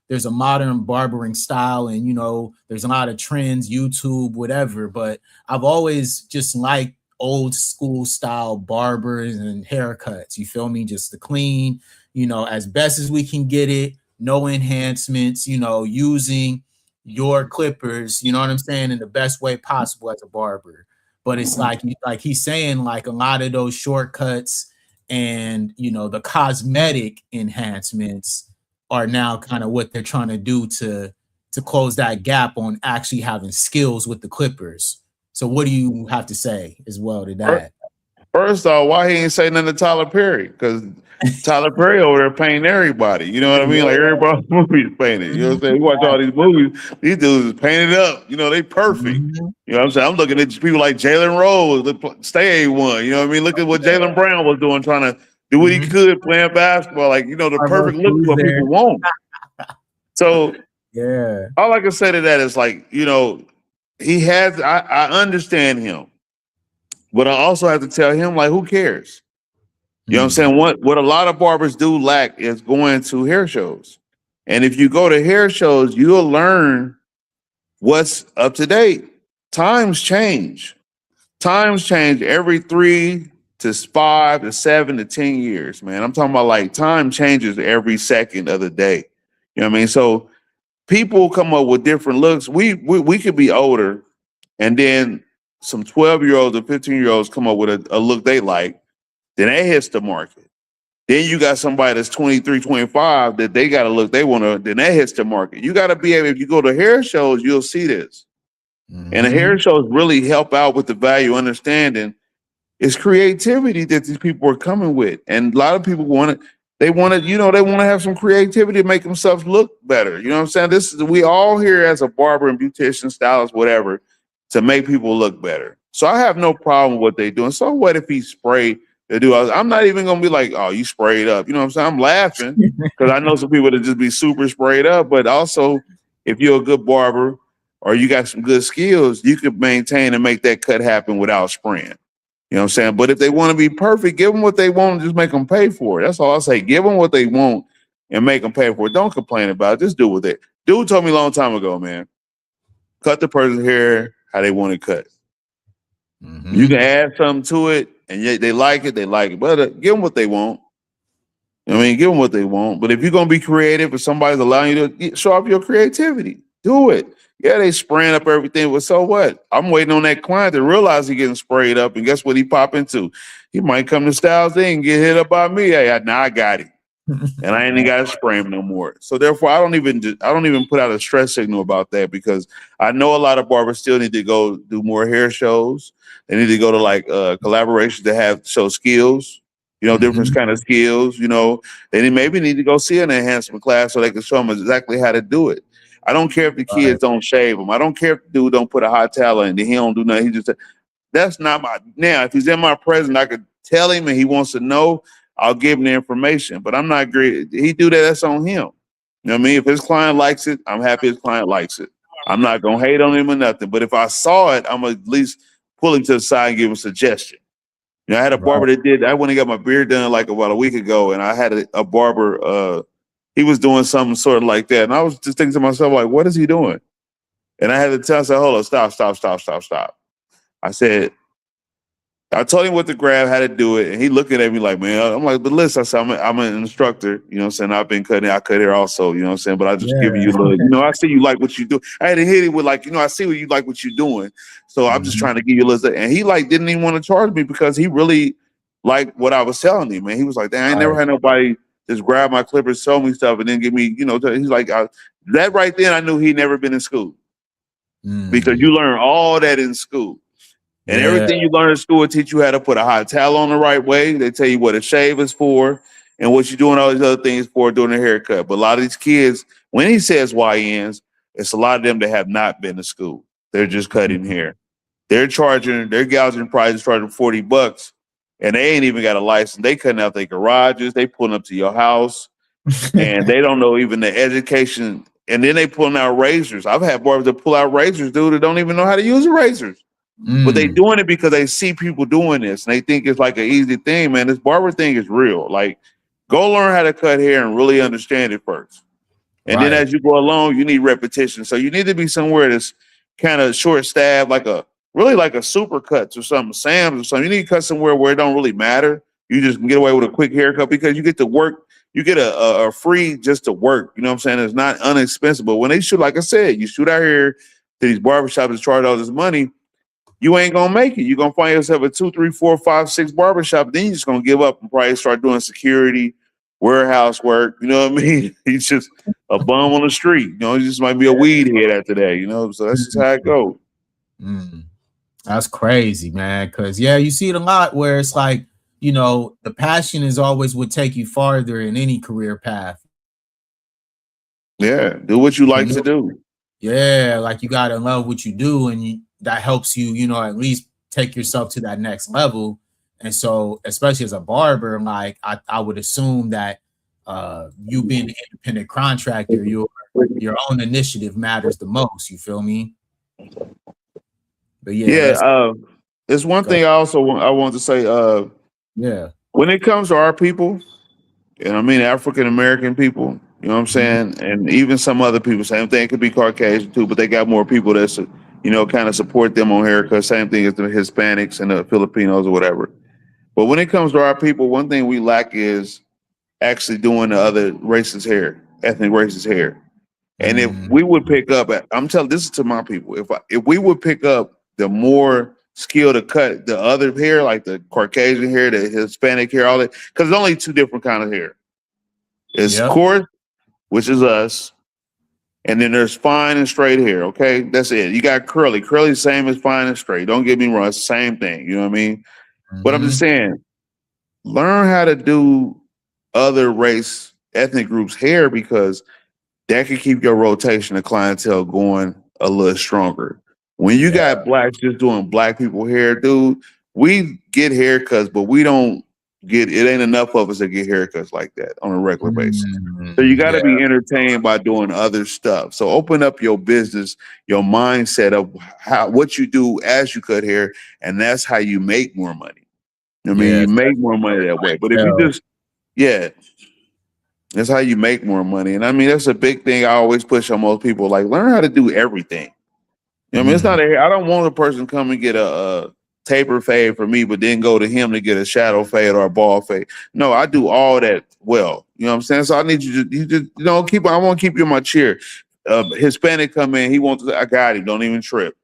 there's a modern barbering style and, there's a lot of trends, YouTube, whatever, but I've always just liked old school style barbers and haircuts. You feel me? Just the clean, as best as we can get it, no enhancements, using your clippers, you know what I'm saying, in the best way possible as a barber. But it's like he's saying, like a lot of those shortcuts and the cosmetic enhancements are now kind of what they're trying to do to close that gap on actually having skills with the clippers. So what do you have to say as well to that? First off, why he ain't say nothing to Tyler Perry? Because Tyler Perry over there painting everybody. You know what I mean? Like everybody's movies painted. You know what I'm saying? You watch all these movies, these dudes is painted up. They perfect. You know what I'm saying? I'm looking at people like Jalen Rose, stay A1. You know what I mean? Look at what Jalen Brown was doing, trying to do what he could playing basketball. Like, the perfect look what people want. So yeah, all I can say to that is like, he has, I understand him. But I also have to tell him, like, who cares? You know what I'm saying? What a lot of barbers do lack is going to hair shows. And if you go to hair shows, you'll learn what's up to date. Times change. Times change every 3 to 5 to 7 to 10 years, man. I'm talking about like time changes every second of the day. You know what I mean? So people come up with different looks. We could be older and then some 12-year-olds or 15-year-olds come up with a look they like, then that hits the market. Then you got somebody that's 23, 25 that they got a look they want to, then that hits the market. You got to be able, if you go to hair shows, you'll see this. And the hair shows really help out with the value understanding. It's creativity that these people are coming with. And a lot of people want to have some creativity to make themselves look better. You know what I'm saying? We all here as a barber and beautician, stylist, whatever, to make people look better. So I have no problem with what they doing. So what if he sprayed the dude? I'm not even gonna be like, oh, you sprayed up. You know what I'm saying? I'm laughing because I know some people that just be super sprayed up. But also, if you're a good barber or you got some good skills, you could maintain and make that cut happen without spraying. You know what I'm saying? But if they want to be perfect, give them what they want and just make them pay for it. That's all I say. Give them what they want and make them pay for it. Don't complain about it. Just do with it. Dude told me a long time ago, man, cut the person's hair how they want it cut. You can add something to it and they like it, But give them what they want. I mean, give them what they want. But if you're going to be creative, if somebody's allowing you to show off your creativity, do it. Yeah, they spraying up everything, but so what? I'm waiting on that client to realize he's getting sprayed up, and guess what he pop into? He might come to Styles Inc. and get hit up by me. Hey, now I got him, and I ain't even got to spray him no more. So therefore, I don't even put out a stress signal about that because I know a lot of barbers still need to go do more hair shows. They need to go to like collaborations to show skills. Different kind of skills. They maybe need to go see an enhancement class so they can show them exactly how to do it. I don't care if the kids don't shave them. I don't care if the dude don't put a hot towel in. He don't do nothing. He just, that's not my, now if he's in my presence, I could tell him and he wants to know, I'll give him the information, but I'm not great. He do that, that's on him. You know what I mean? If his client likes it, I'm happy his client likes it. I'm not going to hate on him or nothing, but if I saw it, I'm at least pull him to the side and give him a suggestion. I had a barber that did, I went and got my beard done like about a week ago, and I had a barber, he was doing something sort of like that. And I was just thinking to myself, like, what is he doing? And I had to tell him, hold on, stop. I said, I told him what to grab, how to do it, and he looking at me like, man, I'm like, but listen, I said, I'm an instructor, you know what I'm saying? I've been cutting, I cut hair also, you know what I'm saying? But I just give you a little, you know, I see you like what you do. I had to hit it with like, you know, I see what you like what you're doing. So I'm just trying to give you a little, and he like didn't even want to charge me because he really liked what I was telling him, man. He was like, damn, I ain't never had nobody just grab my clippers, sell me stuff, and then give me, you know, he's like, that right then I knew he'd never been in school because you learn all that in school. And everything you learn in school will teach you how to put a hot towel on the right way. They tell you what a shave is for and what you're doing all these other things for during a haircut. But a lot of these kids, when he says YNs, it's a lot of them that have not been to school. They're just cutting hair. They're gouging prices charging $40 and they ain't even got a license. They cutting out their garages, they pulling up to your house, and they don't know even the education. And then they pulling out razors. I've had barbers that pull out razors, dude, that don't even know how to use the razors. But they doing it because they see people doing this and they think it's like an easy thing, man. This barber thing is real. Like, go learn how to cut hair and really understand it first. And then as you go along, you need repetition. So you need to be somewhere that's kind of short staff, like a super cuts or something, Sam's or something. You need to cut somewhere where it don't really matter. You just can get away with a quick haircut because you get to work. You get a free just to work. You know what I'm saying? It's not inexpensive. But when they shoot, like I said, you shoot out here to these barbershops and charge all this money, you ain't gonna make it. You're gonna find yourself at 2, 3, 4, 5, 6 barbershop. Then you're just gonna give up and probably start doing security, warehouse work. You know what I mean? He's just a bum on the street. You know, he just might be a weed head after that. You know, so that's just how it goes. That's crazy, man. Because you see it a lot where it's like, you know, the passion is always what take you farther in any career path. Yeah, do what you like to do. Yeah, like you gotta love what you do, and that helps you, you know, at least take yourself to that next level. And so, especially as a barber, like I would assume that you being an independent contractor, your own initiative matters the most. You feel me? But there's one thing I want to say. When it comes to our people, and I mean African American people, you know what I'm saying, and even some other people, same thing, could be Caucasian too, but they got more people that's, you know, kind of support them on haircuts. Same thing as the Hispanics and the Filipinos or whatever. But when it comes to our people, one thing we lack is actually doing the other races' hair, ethnic races' hair. And if we would pick up, I'm telling this is to my people, if we would pick up the more skill to cut the other hair, like the Caucasian hair, the Hispanic hair, all that, because there's only 2 different kinds of hair. It's coarse, which is us, and then there's fine and straight hair. Okay, that's it. You got curly. Curly, same as fine and straight. Don't get me wrong, it's the same thing. You know what I mean? But I'm just saying, learn how to do other race, ethnic groups' hair because that can keep your rotation of clientele going a little stronger. When you got blacks just doing black people hair, dude, we get haircuts, but we don't get, it ain't enough of us that get haircuts like that on a regular basis. So you got to be entertained by doing other stuff. So open up your business, your mindset of what you do as you cut hair, and that's how you make more money. I mean, you make more money that way. But if you just, that's how you make more money. And I mean, that's a big thing I always push on most people. Like, learn how to do everything. You know what I mean? It's not I don't want a person to come and get a taper fade for me, but then go to him to get a shadow fade or a ball fade. No, I do all that well. You know what I'm saying? So I need you to I want to keep you in my chair. Hispanic come in, I got him, don't even trip.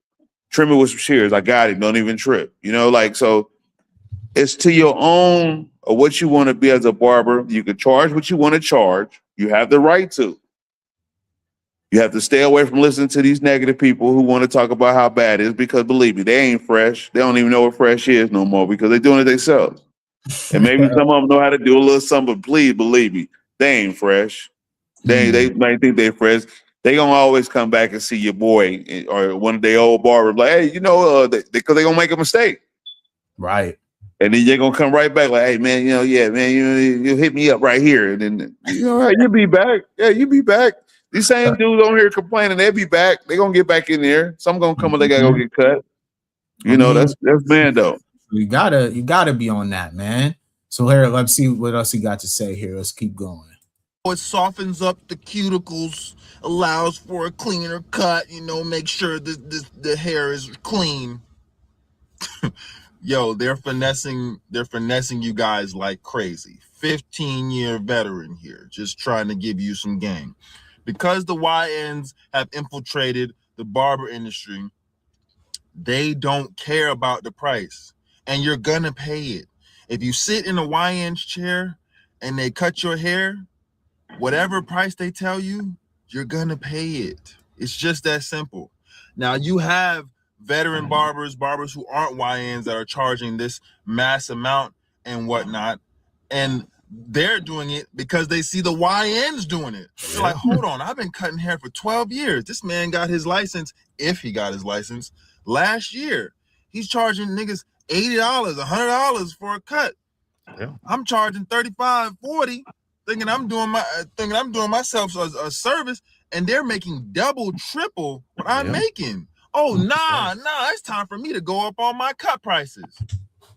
Trim it with some shears, I got him, don't even trip. You know, like, so it's to your own or what you want to be as a barber. You can charge what you want to charge. You have the right to. You have to stay away from listening to these negative people who want to talk about how bad it is, because believe me, they ain't fresh. They don't even know what fresh is no more because they're doing it themselves. And maybe some of them know how to do a little something, but please believe me, they ain't fresh. They might think they're fresh. They gonna always come back and see your boy or one of their old barbers like, hey, you know, because they gonna make a mistake. Right. And then you're gonna come right back like, hey man, you hit me up right here. And then you'll be back. Yeah, you'll be back. These same dudes on here complaining, they'll be back. They're gonna get back in there. Some gonna come and they gotta go get cut. That's Mando. You gotta be on that, man. So here, let's see what else he got to say here. Let's keep going. It softens up the cuticles, allows for a cleaner cut, make sure the hair is clean. yo, they're finessing you guys like crazy. 15-year veteran here, just trying to give you some game. Because the YNs have infiltrated the barber industry, they don't care about the price, and you're gonna pay it. If you sit in a YN's chair and they cut your hair, whatever price they tell you, you're gonna pay it. It's just that simple. Now you have veteran barbers who aren't YNs that are charging this mass amount and whatnot, and they're doing it because they see the YNs doing it. They're like, hold on, I've been cutting hair for 12 years. This man got his license, if he got his license, last year. He's charging niggas $80, $100 for a cut. Yeah. I'm charging $35, $40, thinking I'm doing myself a service, and they're making double, triple what I'm making. Oh, nah, it's time for me to go up on my cut prices.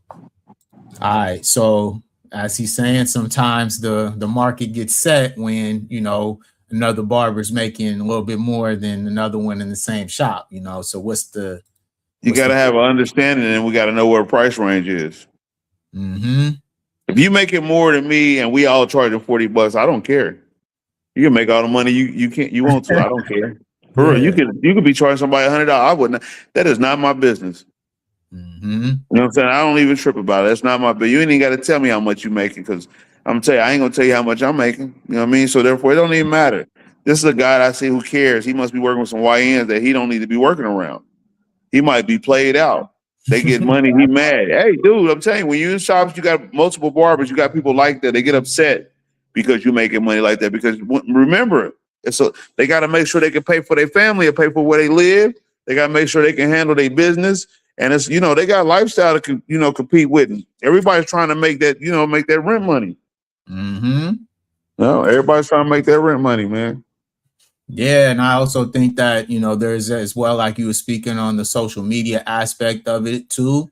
All right, so as he's saying, sometimes the market gets set when, you know, another barber's making a little bit more than another one in the same shop, you know. So you got to have an understanding, and we got to know where the price range is. Mm-hmm. If you make it more than me and we all charging $40, I don't care. You can make all the money you want to. I don't care. For real, you could be charging somebody $100. I wouldn't. That is not my business. Mm-hmm. You know what I'm saying? I don't even trip about it. That's not my business. You ain't even got to tell me how much you making, because I'm gonna tell you, I ain't gonna tell you how much I'm making. You know what I mean? So therefore, it don't even matter. This is a guy that I see who cares. He must be working with some YNs that he don't need to be working around. He might be played out. They get money, he mad. Hey, dude, I'm telling you, when you're in shops, you got multiple barbers, you got people like that. They get upset because you're making money like that. Because remember, they got to make sure they can pay for their family and pay for where they live. They got to make sure they can handle their business. And it's, you know, they got a lifestyle to, you know, compete with. Everybody's trying to make that, you know, make that rent money. Mm-hmm. No, everybody's trying to make that rent money, man. Yeah, and I also think that, you know, there's as well, like you were speaking on the social media aspect of it too,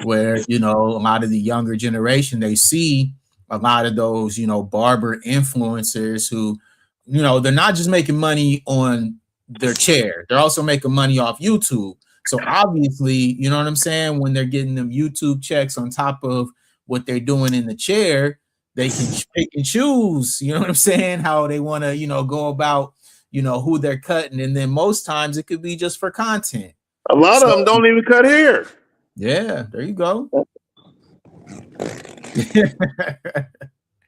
where, you know, a lot of the younger generation, they see a lot of those, you know, barber influencers who, you know, they're not just making money on their chair, they're also making money off YouTube. So obviously, you know what I'm saying, when they're getting them YouTube checks on top of what they're doing in the chair, they can pick and choose, you know what I'm saying, how they want to, you know, go about, you know, who they're cutting. And then most times it could be just for content. A lot of them don't even cut hair. Yeah, there you go. A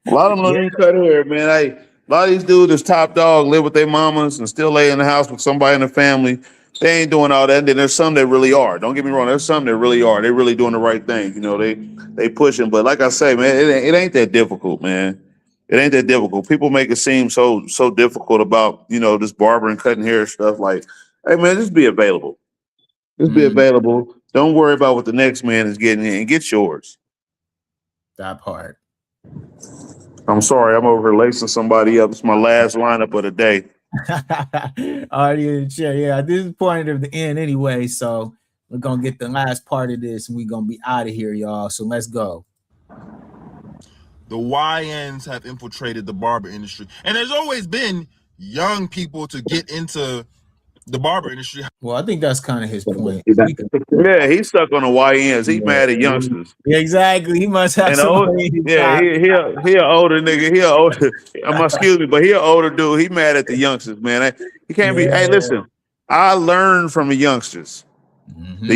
lot of them don't even cut hair, man. A lot of these dudes is top dog, live with their mamas and still lay in the house with somebody in the family. They ain't doing all that. And then there's some that really are. Don't get me wrong. There's some that really are. They really doing the right thing. You know, they pushing. But like I say, man, it ain't that difficult, man. It ain't that difficult. People make it seem so difficult about, you know, this barber and cutting hair stuff. Like, hey, man, just be available. Just be available. Don't worry about what the next man is getting in. Get yours. That part. I'm sorry, I'm over here lacing somebody up. It's my last lineup of the day. Yeah, this is point of the end anyway. So we're gonna get the last part of this and we're gonna be out of here, y'all. So let's go. The YNs have infiltrated the barber industry, and there's always been young people to get into the barber industry. Well, I think that's kind of his point. Yeah, he's stuck on the YNs. He mad at youngsters. Exactly. He must have somebody. Yeah, he an older nigga. He an older. Excuse me, but he an older dude. He mad at the youngsters, man. He can't be. Hey, listen. I learned from the youngsters. Mm-hmm.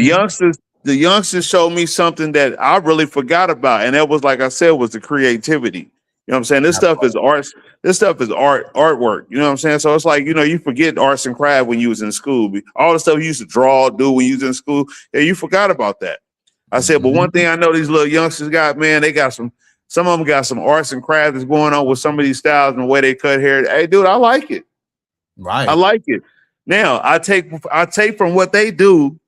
The youngsters showed me something that I really forgot about, and that was, like I said, was the creativity. You know what I'm saying? This stuff is art. This stuff is artwork. You know what I'm saying? So it's like, you know, you forget arts and craft when you was in school. All the stuff you used to draw, do when you was in school, yeah, you forgot about that. I said, but one thing I know these little youngsters got, man, they got some of them got some arts and crafts that's going on with some of these styles and the way they cut hair. Hey, dude, I like it. Right. I like it. Now I take from what they do,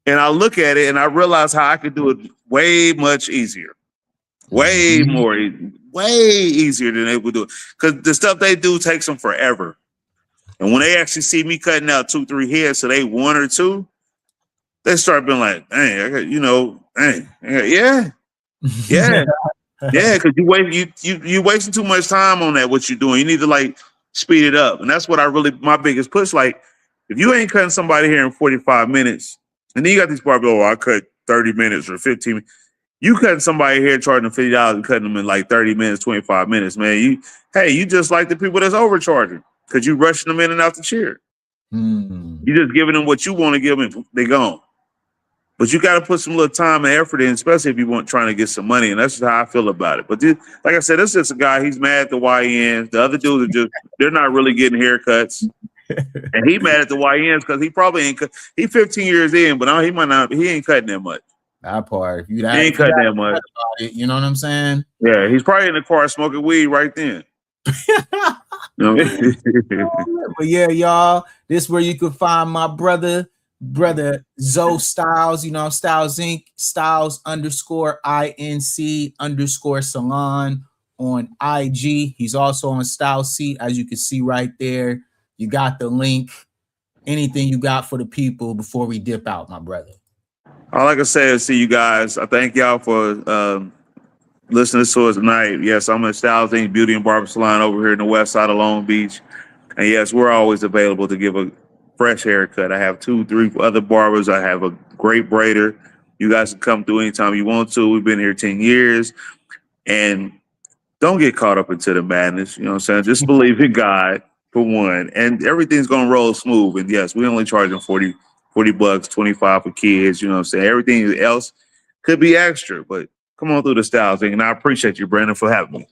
and I look at it and I realize how I could do it way much easier. Way easier than they would do it. Because the stuff they do takes them forever. And when they actually see me cutting out 2-3 hairs, so they 1 or 2, they start being like, dang, I got, you know, dang, yeah. Yeah, because you wasting too much time on that, what you're doing. You need to like speed it up. And that's what my biggest push. Like, if you ain't cutting somebody here in 45 minutes, and then you got these barbers, I cut 30 minutes or 15 minutes. You cutting somebody hair, charging them $50 and cutting them in like 30 minutes, 25 minutes, man. You just like the people that's overcharging because you rushing them in and out the chair. You just giving them what you want to give them, they gone. But you got to put some little time and effort in, especially if you want trying to get some money. And that's just how I feel about it. But this, like I said, this is just a guy. He's mad at the YNs. The other dudes are they're not really getting haircuts. And he mad at the YNs because he probably ain't. He 15 years in, but he might not. He ain't cutting that much. That part. He ain't cutting that much. You know what I'm saying? Yeah, he's probably in the car smoking weed right then. But yeah, y'all, this is where you can find my brother Zoe Styles, Styles Inc. Styles _INC_salon on IG. He's also on Styles Seat, as you can see right there. You got the link. Anything you got for the people before we dip out, my brother? All I can say is see you guys. I thank y'all for listening to us tonight. Yes, I'm at Styles Inc. Beauty and Barber Salon over here in the west side of Long Beach. And yes, we're always available to give a fresh haircut. I have 2-3 other barbers. I have a great braider. You guys can come through anytime you want to. We've been here 10 years. And don't get caught up into the madness. You know what I'm saying? Just believe in God, for one. And everything's going to roll smooth. And yes, we only charge them $40 bucks, 25 for kids. You know what I'm saying? Everything else could be extra. But come on through the Styles thing. And I appreciate you, Brandon, for having me.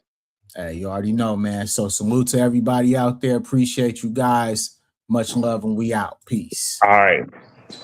Hey, you already know, man. So salute to everybody out there. Appreciate you guys. Much love, and we out. Peace. All right.